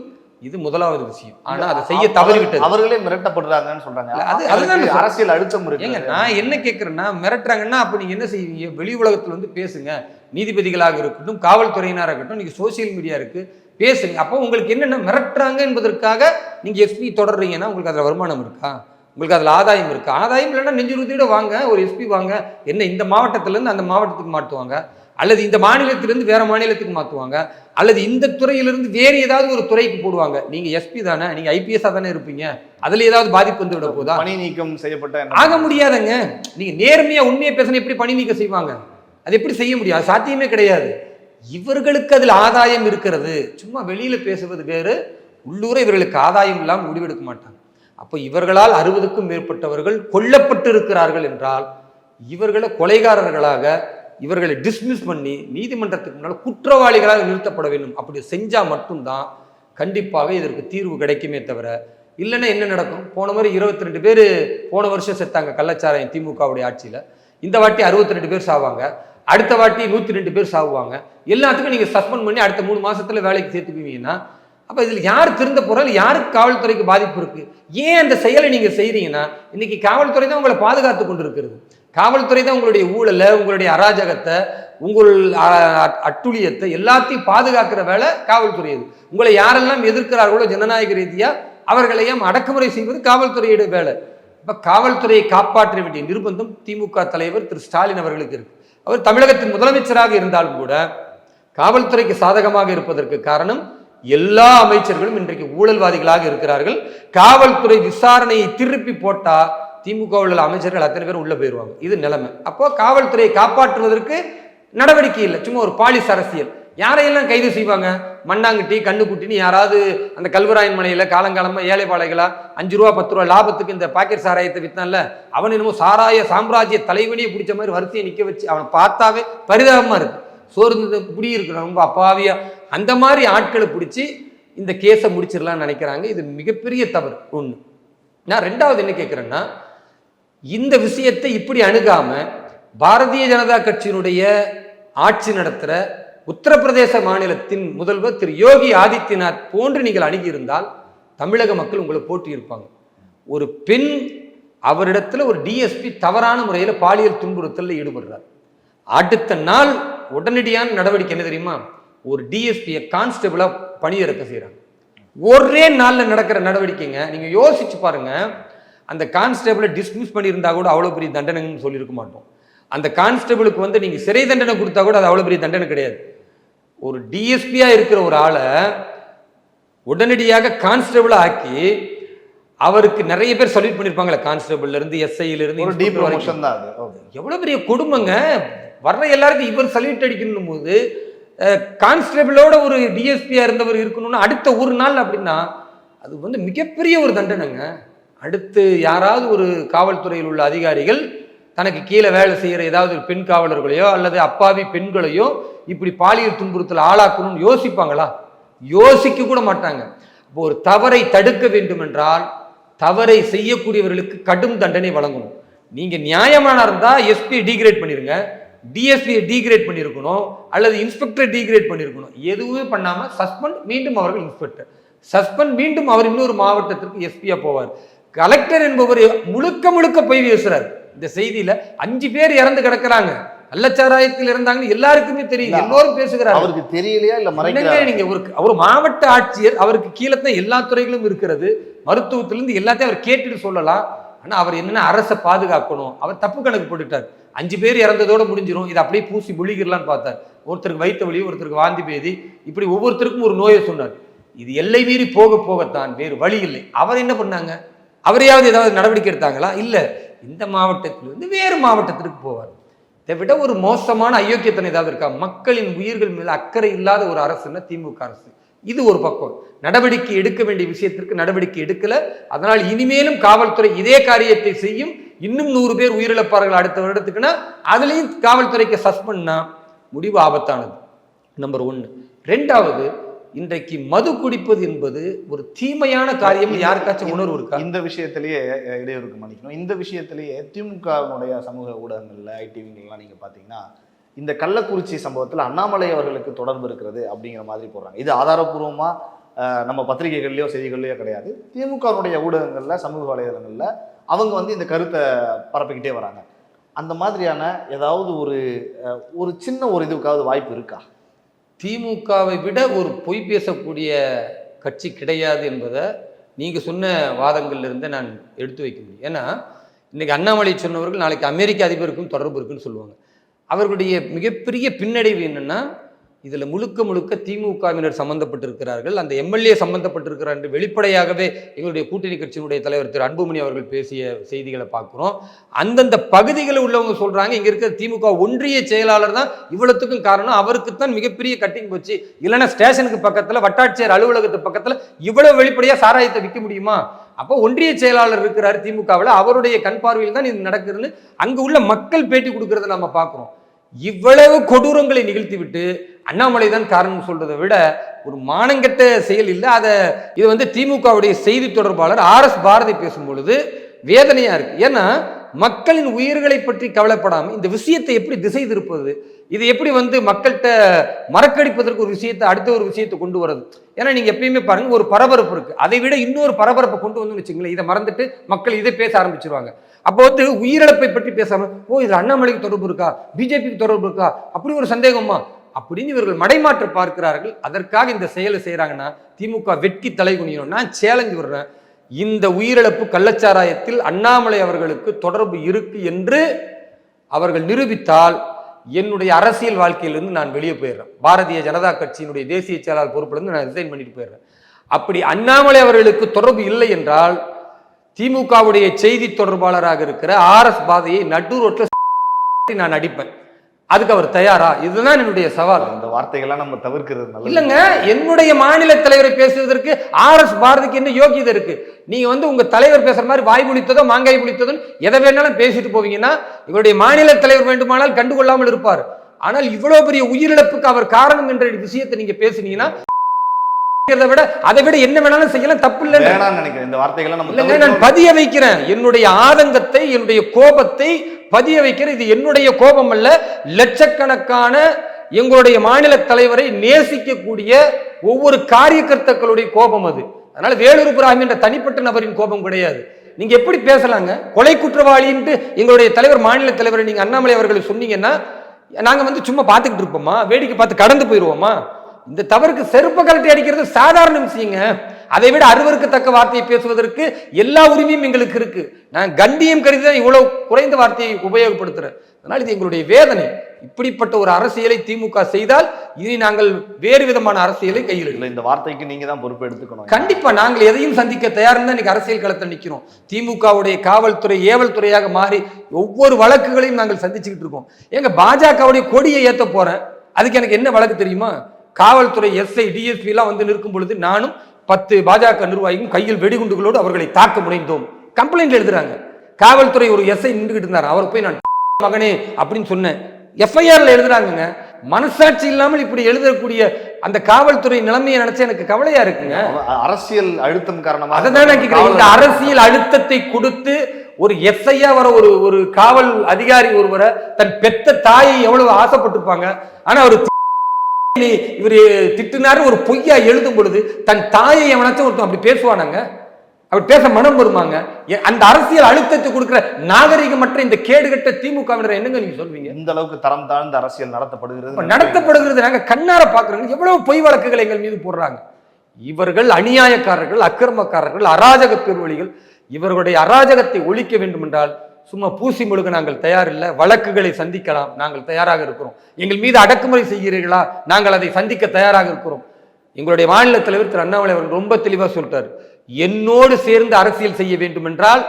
இது முதலாவது விஷயம். ஆனா அதை செய்ய தவறிவிட்டது. அவர்களே மிரட்டப்படுறாங்கன்னு சொல்றாங்க. அதுதான் அரசியல் அழுத்தம் இருக்கு. ஏங்க நான் என்ன கேட்கிறேன்னா, மிரட்டுறாங்கன்னா அப்ப நீங்க என்ன செய்வீங்க? வெளி உலகத்துல வந்து பேசுங்க. நீதிபதிகளாக இருக்கட்டும், காவல்துறையினராக இருக்கட்டும், நீங்க சோசியல் மீடியா இருக்கு, பேசுங்க. அப்போ உங்களுக்கு என்னென்ன மிரட்டுறாங்க என்பதற்காக நீங்க எஸ்பி தொடர்றீங்கன்னா உங்களுக்கு அதுல வருமானம் இருக்கா? உங்களுக்கு அதுல ஆதாயம் இருக்கா? ஆதாயம் இல்லைன்னா நெஞ்சுறுதியோட வாங்க, ஒரு எஸ்பி வாங்க. என்ன இந்த மாவட்டத்துல இருந்து அந்த மாவட்டத்துக்கு மாட்டுவாங்க, அல்லது இந்த மாநிலத்திலிருந்து வேற மாநிலத்துக்கு மாற்றுவாங்க, அல்லது இந்த துறையிலிருந்து வேறு ஏதாவது ஒரு துறைக்கு போடுவாங்க. நீங்க எஸ்பி தானே, நீங்க ஐபிஎஸ்ஸா தானே இருப்பீங்க, அதுல ஏதாவது பாதிப்பு வந்து விட போதா? பணி நீக்கம் செய்யப்பட்ட ஆக முடியாதுங்க. நீங்க நேர்மையா உண்மையை பேசினா எப்படி பணி நீக்கம் செய்வாங்க? அது எப்படி செய்ய முடியும்? அது சாத்தியமே கிடையாது. இவர்களுக்கு அதில் ஆதாயம் இருக்கிறது. சும்மா வெளியில பேசுவது வேறு, உள்ளூர இவர்களுக்கு ஆதாயம் இல்லாமல் முடிவெடுக்க மாட்டாங்க. அப்போ இவர்களால் 60க்கும் மேற்பட்டவர்கள் கொல்லப்பட்டு இருக்கிறார்கள் என்றால் இவர்களை கொலைகாரர்களாக இவர்களை டிஸ்மிஸ் பண்ணி நீதிமன்றத்துக்கு முன்னால் குற்றவாளிகளாக நிறுத்தப்பட வேண்டும். அப்படி செஞ்சா மட்டும்தான் கண்டிப்பாக இதற்கு தீர்வு கிடைக்குமே தவிர, இல்லைன்னா என்ன நடக்கும்? போன மாதிரி 22 பேர் போன வருஷம் செத்தாங்க கள்ளச்சாராயம் திமுகவுடைய ஆட்சியில். இந்த வாட்டி 62 பேர் சாவாங்க, அடுத்த வாட்டி 102 பேர் சாவுவாங்க. எல்லாத்துக்கும் நீங்க சஸ்பெண்ட் பண்ணி அடுத்த 3 மாசத்துல வேலைக்கு சேர்த்துக்குவீங்கன்னா அப்ப இதுல யார் திருந்த போறால், யாருக்கு காவல்துறைக்கு பாதிப்பு இருக்கு? ஏன் அந்த செயலை நீங்க செய்றீங்கன்னா, இன்னைக்கு காவல்துறை தான் உங்களை பாதுகாத்து கொண்டு இருக்கிறது. காவல்துறை தான் உங்களுடைய ஊழலை, உங்களுடைய அராஜகத்தை, உங்கள் அட்டுழியத்தை எல்லாத்தையும் பாதுகாக்கிற வேலை காவல்துறை. உங்களை யாரெல்லாம் எதிர்க்கிறார்களோ ஜனநாயக ரீதியா அவர்களையும் அடக்குமுறை செய்வது காவல்துறையோட வேலை. இப்ப காவல்துறையை காப்பாற்ற வேண்டிய நிர்பந்தம் திமுக தலைவர் திரு ஸ்டாலின் அவர்களுக்கு இருக்கு. அவர் தமிழகத்தின் முதலமைச்சராக இருந்தாலும் கூட காவல்துறைக்கு சாதகமாக இருப்பதற்கு காரணம் எல்லா அமைச்சர்களும் இன்றைக்கு ஊழல்வாதிகளாக இருக்கிறார்கள். காவல்துறை விசாரணையை திருப்பி போட்டா திமுக உள்ள அமைச்சர்கள் அத்தனை பேர் உள்ள போயிருவாங்க. இது நிலைமை. அப்போ காவல்துறையை காப்பாற்றுவதற்கு நடவடிக்கை இல்லை, சும்மா ஒரு பாலிஸ் அரசியல். யாரையெல்லாம் கைது செய்வாங்க? மண்ணாங்கட்டி கண்ணுக்குட்டின்னு யாராவது அந்த கல்வராயன் மலையில காலங்காலமா ஏழை பாளைகளா 5 ரூபா 10 ரூபா லாபத்துக்கு இந்த பாக்கெட் சாராயத்தை வித்தான்ல, அவன் என்னமோ சாராய சாம்ராஜ்ய தலைவனியை பிடிச்ச மாதிரி வரிசையை நிக்க வச்சு அவனை பார்த்தாவே பரிதாபமா இருக்கு. சோர்ந்து குடி இருக்கிற ரொம்ப அப்பாவியா அந்த மாதிரி ஆட்களை பிடிச்சி இந்த கேஸை முடிச்சிடலாம்னு நினைக்கிறாங்க. இது மிகப்பெரிய தவறு. ஒண்ணு. நான் ரெண்டாவது என்ன கேட்கிறேன்னா, இந்த விஷயத்தை இப்படி அணுகாம பாரதிய ஜனதா கட்சியினுடைய ஆட்சி நடத்துற உத்தரப்பிரதேச மாநிலத்தின் முதல்வர் திரு யோகி ஆதித்யநாத் போன்று நீங்கள் அணுகியிருந்தால் தமிழக மக்கள் உங்களை போட்டி இருப்பாங்க. ஒரு பெண் அவரிடத்துல ஒரு டிஎஸ்பி தவறான முறையில் பாலியல் துன்புறுத்தலில் ஈடுபடுறார். அடுத்த நாள் உடனடியான நடவடிக்கை என்ன தெரியுமா? ஒரு டிஎஸ்பியை கான்ஸ்டபிளா பணியிறக்க செய்யறாங்க. ஒரே நாள்ல நடக்கிற நடவடிக்கைங்க. நீங்க யோசிச்சு பாருங்க. அந்த கான்ஸ்டபிளை டிஸ்மிஸ் பண்ணியிருந்தா கூட அவ்வளவு பெரிய தண்டனைன்னு சொல்லியிருக்க மாட்டோம். அந்த கான்ஸ்டபிளுக்கு வந்து நீங்க சிறை தண்டனை கொடுத்தா கூட அது அவ்வளவு பெரிய தண்டனை கிடையாது. ஒரு டிஎஸ்பியா இருக்கிற ஒரு ஆளை உடனடியாக கான்ஸ்டபிளா ஆக்கி அவருக்கு நிறைய பேர் சல்யூட் பண்ணிருப்பாங்களே, கான்ஸ்டபிள்ல இருந்து எஸ்ஐல இருந்து எவ்வளவு பெரிய கொடுமைங்க. வர்ற எல்லாருக்கும் இவர் சல்யூட் அடிக்கணும் போது கான்ஸ்டபிளோட ஒரு டிஎஸ்பியா இருந்தவர் இருக்கணும்னு அடுத்த ஒரு நாள் அப்படின்னா அது வந்து மிகப்பெரிய ஒரு தண்டனைங்க. அடுத்து யாராவது ஒரு காவல்துறையில் உள்ள அதிகாரிகள் தனக்கு கீழே வேலை செய்யற ஏதாவது பெண் காவலர்களையோ அல்லது அப்பாவி பெண்களையோ இப்படி பாலியல் துன்புறுத்தல் ஆளாக்கணும்னு யோசிப்பாங்களா? யோசிக்க கூட மாட்டாங்க. இப்போ ஒரு தவறை தடுக்க வேண்டும் என்றால் தவறை செய்யக்கூடியவர்களுக்கு கடும் தண்டனை வழங்கணும். நீங்க நியாயமான இருந்தா எஸ்பி டிகிரேட் பண்ணிருங்க, டிஎஸ்பி டிகிரேட் பண்ணிருக்கணும், அல்லது இன்ஸ்பெக்டர் டிகிரேட் பண்ணிருக்கணும். எதுவுமே பண்ணாம சஸ்பெண்ட், மீண்டும் அவர்கள் இன்ஸ்பெக்டர், சஸ்பெண்ட், மீண்டும் அவர் இன்னொரு மாவட்டத்திற்கு எஸ்பியா போவார். கலெக்டர் என்பவர் முழுக்க முழுக்க போய் பேசுறாரு. இந்த செய்தியில 5 பேர் இறந்து கிடக்குறாங்க, கள்ளச்சாராயத்தில் இருந்தாங்கன்னு எல்லாருக்குமே தெரியும், எல்லோரும் பேசுகிறாங்க. அவருக்கு தெரியலையா இல்ல மறைக்கிறாங்க? நீங்க ஒரு மாவட்ட ஆட்சியர், அவருக்கு கீழே தான் எல்லா துறைகளும் இருக்கிறது, மருத்துவத்திலிருந்து எல்லாத்தையும் அவர் கேட்டுட்டு சொல்லலாம். ஆனா அவர் என்னன்னா அரசை பாதுகாக்கணும். அவர் தப்பு கணக்கு போட்டுட்டார். 5 பேர் இறந்ததோட முடிஞ்சிடும், இதை அப்படியே பூசி புளிகிறலான்னு பார்த்தார். ஒருத்தருக்கு வயிற்று வலி, ஒருத்தருக்கு வாந்தி பேதி, இப்படி ஒவ்வொருத்தருக்கும் ஒரு நோயை சொன்னார். இது எல்லை மீறி போக போகத்தான், வேறு வழி இல்லை. அவர் என்ன பண்ணாங்க? அவரையாவது ஏதாவது நடவடிக்கை எடுத்தாங்களா? இல்ல, இந்த மாவட்டத்திலிருந்து வேறு மாவட்டத்திற்கு போவார். இதை விட ஒரு மோசமான அயோக்கியத்தனை ஏதாவது இருக்கா? மக்களின் உயிர்கள் மேல அக்கறை இல்லாத ஒரு அரசுன்னா திமுக அரசு. இது ஒரு பக்கம். நடவடிக்கை எடுக்க வேண்டிய விஷயத்திற்கு நடவடிக்கை எடுக்கல. அதனால் இனிமேலும் காவல்துறை இதே காரியத்தை செய்யும். இன்னும் 100 பேர் உயிரிழப்பார்கள் அடுத்த வருடத்துக்குன்னா அதுலயும் காவல்துறைக்கு சஸ்பெண்ட்னா முடிவு ஆபத்தானது. நம்பர் 1. ரெண்டாவது, இன்றைக்கு மது குடிப்பது என்பது ஒரு தீமையான காரியம். யாருக்காச்சும் உணர்வு இருக்கா? இந்த விஷயத்திலேயே இடையூறுக்கு மன்னிக்கணும். இந்த விஷயத்திலேயே திமுகவுடைய சமூக ஊடகங்கள்ல ஐடிவிங்கெல்லாம் நீங்க பாத்தீங்கன்னா இந்த கள்ளக்குறிச்சி சம்பவத்தில் அண்ணாமலை அவர்களுக்கு தொடர்பு இருக்கிறது அப்படிங்கிற மாதிரி போடுறாங்க. இது ஆதாரப்பூர்வமா நம்ம பத்திரிகைகள்லையோ செய்திகள்லையோ கிடையாது. திமுகவுடைய ஊடகங்களில் சமூக வலைதளங்களில் அவங்க வந்து இந்த கருத்தை பரப்பிக்கிட்டே வராங்க. அந்த மாதிரியான ஏதாவது ஒரு சின்ன இதுக்காவது வாய்ப்பு இருக்கா? திமுகவை விட ஒரு பொய் பேசக்கூடிய கட்சி கிடையாது என்பதை நீங்கள் சொன்ன வாதங்கள்லேருந்து நான் எடுத்து வைக்க முடியும். ஏன்னா இன்றைக்கி அண்ணாமலை சொன்னவர்கள் நாளைக்கு அமெரிக்க அதிபருக்கும் தொடர்பு இருக்குன்னு சொல்லுவாங்க. அவர்களுடைய மிகப்பெரிய பின்னடைவு என்னென்னா, இதில் முழுக்க முழுக்க திமுகவினர் சம்பந்தப்பட்டிருக்கிறார்கள், அந்த எம்எல்ஏ சம்பந்தப்பட்டிருக்கிறார் என்று வெளிப்படையாகவே எங்களுடைய கூட்டணி கட்சியினுடைய தலைவர் திரு அன்புமணி அவர்கள் பேசிய செய்திகளை பார்க்குறோம். அந்தந்த பகுதிகளில் உள்ளவங்க சொல்கிறாங்க, இங்கே இருக்கிற திமுக ஒன்றிய செயலாளர் தான் இவ்வளவுக்கும் காரணம், அவருக்குத்தான் மிகப்பெரிய கட்டிங் போச்சு, இல்லைன்னா ஸ்டேஷனுக்கு பக்கத்தில் வட்டாட்சியர் அலுவலகத்து பக்கத்தில் இவ்வளவு வெளிப்படையாக சாராயத்தை விற்க முடியுமா? அப்போ ஒன்றிய செயலாளர் இருக்கிறார் திமுகவில், அவருடைய கண் பார்வையில் தான் இது நடக்குதுன்னு அங்கே உள்ள மக்கள் பேட்டி கொடுக்கறத நம்ம பார்க்குறோம். இவ்வளவு கொடூரங்களை நிகழ்த்தி விட்டு அண்ணாமலை தான் காரணம் சொல்றதை விட ஒரு மானங்கெட்ட செயல் இல்லை. இது வந்து திமுகவுடைய செய்தி தொடர்பாளர் RS பாரதி பேசும்பொழுது வேதனையா இருக்கு. ஏன்னா மக்களின் உயிர்களை பற்றி கவலைப்படாமல் இந்த விஷயத்தை எப்படி திசை திருப்பது, இது எப்படி வந்து மக்கள்கிட்ட மறக்கடிப்பதற்கு ஒரு விஷயத்தை அடுத்த ஒரு விஷயத்தை கொண்டு வரது. ஏன்னா நீங்க எப்பயுமே பாருங்க, ஒரு பரபரப்பு இருக்கு, அதை விட இன்னொரு பரபரப்பை கொண்டு வந்து வச்சுங்களேன், இதை மறந்துட்டு மக்கள் இதை பேச ஆரம்பிச்சிருவாங்க. அப்போ வந்து உயிரிழப்பை பற்றி பேசாம, இதுல அண்ணாமலைக்கு தொடர்பு இருக்கா, பிஜேபிக்கு தொடர்பு இருக்கா, அப்படி ஒரு சந்தேகமா அப்படின்னு இவர்கள் மடைமாற்ற பார்க்கிறார்கள். அதற்காக இந்த செயலை செய்யறாங்கன்னா திமுக வெட்கி தலை குனியணும். நான் சேலஞ்சு விடுறேன், இந்த உயிரிழப்பு கள்ளச்சாராயத்தில் அண்ணாமலை அவர்களுக்கு தொடர்பு இருக்கு என்று அவர்கள் நிரூபித்தால் என்னுடைய அரசியல் வாழ்க்கையிலிருந்து நான் வெளியே போயிடுறேன். பாரதிய ஜனதா கட்சியினுடைய தேசிய செயலாளர் பொறுப்பிலிருந்து நான் ரிசைன் பண்ணிட்டு போயிடுறேன். அப்படி அண்ணாமலை அவர்களுக்கு தொடர்பு இல்லை என்றால் திமுகவுடைய செய்தி தொடர்பாளராக இருக்கிற RS பாதையை நடு ரோட்டில் நான் அடிப்பேன். அதுக்கு அவர் தயாரா? இதுதான் என்னுடைய சவால். இந்த வார்த்தைகள்லாம் நம்ம தவிர்க்கிறது இல்லைங்க. என்னுடைய மாநில தலைவரை பேசுவதற்கு RS பாரதிக்கு என்ன யோகியதை இருக்கு? நீங்க வந்து உங்க தலைவர் பேசுற மாதிரி வாய் புளித்ததோ மாங்காய் புளித்ததோ எதை வேணாலும் பேசிட்டு போவீங்கன்னா இவருடைய மாநில தலைவர் வேண்டுமானால் கண்டுகொள்ளாமல் இருப்பார். ஆனால் இவ்வளவு பெரிய உயிரிழப்புக்கு அவர் காரணம் என்ற விஷயத்தை நீங்க பேசினீங்கன்னா அதை விட என்ன வேணாலும் செய்யலாம், தப்பு இல்லை நினைக்கிறேன். இந்த வார்த்தைகளை நம்ம நான் பதிய வைக்கிறேன். என்னுடைய ஆதங்கத்தை, என்னுடைய கோபத்தை பதிய வைக்கிறேன். இது என்னுடைய கோபம் அல்ல, லட்சக்கணக்கான எங்களுடைய மாநில தலைவரை நேசிக்கக்கூடிய ஒவ்வொரு காரியகர்த்தாக்களுடைய கோபம் அது. அதனால வேலூர் இப்ராஹிம் என்ற தனிப்பட்ட நபரின் கோபம் கிடையாது. நீங்க எப்படி பேசலாங்க? கொலை குற்றவாளின்ட்டு எங்களுடைய தலைவர், மாநில தலைவரை நீங்க அண்ணாமலை அவர்களை சொன்னீங்கன்னா நாங்க வந்து சும்மா பார்த்துக்கிட்டு இருப்போமா? வேடிக்கை பார்த்து கடந்து போயிடுவோமா? இந்த தவறுக்கு செருப்ப கலட்டி அடிக்கிறது சாதாரண விஷயங்க. அதை விட அருவருக்கத்தக்க வார்த்தையை பேசுவதற்கு எல்லா உரிமையும் எங்களுக்கு இருக்கு. நான் கண்டியம் கருதி தான் இவ்வளவு குறைந்த வார்த்தையை உபயோகப்படுத்துறேன். அதனால் இது எங்களுடைய வேதனை. இப்படிப்பட்ட ஒரு அரசியலை திமுக செய்தால் இனி நாங்கள் வேறு விதமான அரசியலை கையில் எடுக்கல. இந்த வார்த்தைக்கு நீங்க தான் பொறுப்பு எடுத்துக்கணும். கண்டிப்பா நாங்கள் எதையும் சந்திக்க தயார் தான் இன்னைக்கு அரசியல் களத்தில் நிற்கிறோம். திமுகவுடைய காவல்துறை ஏவல் துறையாக மாறி ஒவ்வொரு வழக்குகளையும் நாங்கள் சந்திச்சுக்கிட்டு இருக்கோம். எங்க பாஜகவுடைய கொடியை ஏற்ற போறேன், அதுக்கு எனக்கு என்ன வழக்கு தெரியுமா? காவல்துறை SI DSP எல்லாம் வந்து நிற்கும் பொழுது நானும் 10 பாஜக நிர்வாகியும் கையில் வெடிகுண்டுகளோடு அவர்களை தாக்க முனைந்தோம் கம்ப்ளைண்ட் எழுதுறாங்க. காவல்துறை ஒரு SI நின்றுகிட்டு இருந்தார், அவரை போய் நான் மகனே அப்படின்னு சொன்னேன். FIRல எழுதுறாங்க. மனசாட்சி இல்லாமல் இப்படி எழுதக்கூடிய அந்த காவல்துறை நிலைமையை நினைச்சா எனக்கு கவலையா இருக்குங்க. அரசியல் அழுத்தம் காரணமாக அதான் இந்த அரசியல் அழுத்தத்தை கொடுத்து ஒரு SIயா வர ஒரு காவல் அதிகாரி ஒருவரை தன் பெத்த தாயை எவ்வளவு ஆசைப்பட்டிருப்பாங்க. ஆனா அவர் இவர் திட்டினாரு ஒரு பொய்யா எழுதும் பொழுது தன் தாயை எவனாச்சும் ஒருத்தன் அப்படி பேசுவானாங்க? அப்படி பேச மனம் வருமாங்க? அந்த அரசியல் அழுத்தத்தை கொடுக்கிற நாகரிகமற்ற இந்த கேடுகட்ட திமுகவினரை என்னங்க நீங்க சொல்வீங்க? இந்த அளவுக்கு தரம் தாழ்ந்த அரசியல் நடத்தப்படுகிறது நாங்க கண்ணார பாக்குறோம். எவ்வளவு பொய் வழக்குகள் எங்கள் மீது போடுறாங்க. இவர்கள் அநியாயக்காரர்கள், அக்கிரமக்காரர்கள், அராஜக பேர்வழிகள். இவர்களுடைய அராஜகத்தை ஒழிக்க வேண்டும் என்றால் சும்மா பூசி முழுக்க நாங்கள் தயார் இல்லை. வழக்குகளை சந்திக்கலாம், நாங்கள் தயாராக இருக்கிறோம். எங்கள் மீது அடக்குமுறை செய்கிறீர்களா, நாங்கள் அதை சந்திக்க தயாராக இருக்கிறோம். எங்களுடைய மாநில தலைவர் திரு அண்ணாமலை அவர்கள் ரொம்ப தெளிவா சொல்லிட்டார், என்னோடு சேர்ந்து அரசியல் செய்ய வேண்டும் என்றால்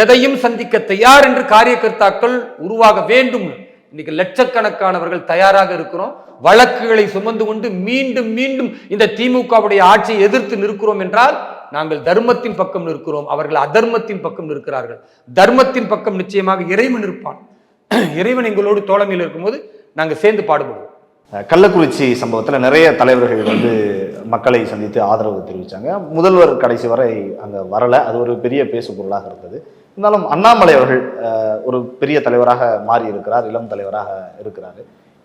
எதையும் சந்திக்க தயார் என்று காரியகர்த்தாக்கள் உருவாக வேண்டும். இன்னைக்கு லட்சக்கணக்கானவர்கள் தயாராக இருக்கிறோம். வழக்குகளை சுமந்து கொண்டு மீண்டும் மீண்டும் இந்த திமுகவுடைய ஆட்சியை எதிர்த்து நிற்கிறோம் என்றால் நாங்கள் தர்மத்தின் பக்கம் நிற்கிறோம், அவர்கள் அதர்மத்தின் பக்கம் நிற்கிறார்கள். தர்மத்தின் பக்கம் நிச்சயமாக இறைவன் இருப்பான். இறைவன் எங்களோடு தோழமையில் இருக்கும்போது நாங்கள் சேர்ந்து பாடுபடுவோம். கள்ளக்குறிச்சி சம்பவத்தில் நிறைய தலைவர்கள் வந்து மக்களை சந்தித்து ஆதரவு தெரிவித்தாங்க. முதல்வர் கடைசி வரை அங்கே வரலை, அது ஒரு பெரிய பேசு பொருளாக இருந்தது. இருந்தாலும் அண்ணாமலை அவர்கள் ஒரு பெரிய தலைவராக மாறி இருக்கிறார், இளம் தலைவராக இருக்கிறார்.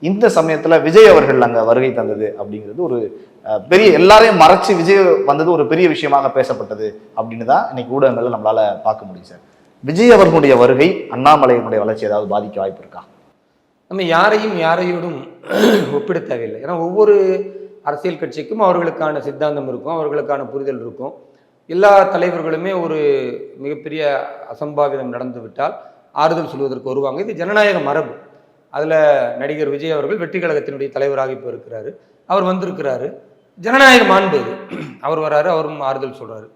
இந்த சமயத்துல விஜய் அவர்கள் அங்க வருகை தந்தது அப்படிங்கிறது ஒரு பெரிய, எல்லாரையும் மறைச்சு விஜய் வந்தது ஒரு பெரிய விஷயமாக பேசப்பட்டது அப்படின்னு தான் இன்னைக்கு ஊடகங்கள்ல நம்மளால பார்க்க முடியும் சார். விஜய் அவர்களுடைய வருகை அண்ணாமலையினுடைய வளர்ச்சி ஏதாவது பாதிக்க வாய்ப்பு இருக்கா? நம்ம யாரையோடும் ஒப்பிட தேவையில்லை. ஏன்னா ஒவ்வொரு அரசியல் கட்சிக்கும் அவர்களுக்கான சித்தாந்தம் இருக்கும், அவர்களுக்கான புரிதல் இருக்கும். எல்லா தலைவர்களுமே ஒரு மிகப்பெரிய அசம்பாவிதம் நடந்து விட்டால் ஆறுதல் சொல்வதற்கு வருவாங்க. இது ஜனநாயக மரபு. அதில் நடிகர் விஜய் அவர்கள் வெற்றி கழகத்தினுடைய தலைவராக இப்போ இருக்கிறாரு, அவர் வந்திருக்கிறாரு. ஜனநாயக மாண்பு இது. அவர் வராரு, அவரும் ஆறுதல் சொல்கிறாரு.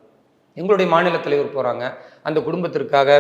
எங்களுடைய மாநில தலைவர் போகிறாங்க, அந்த குடும்பத்திற்காக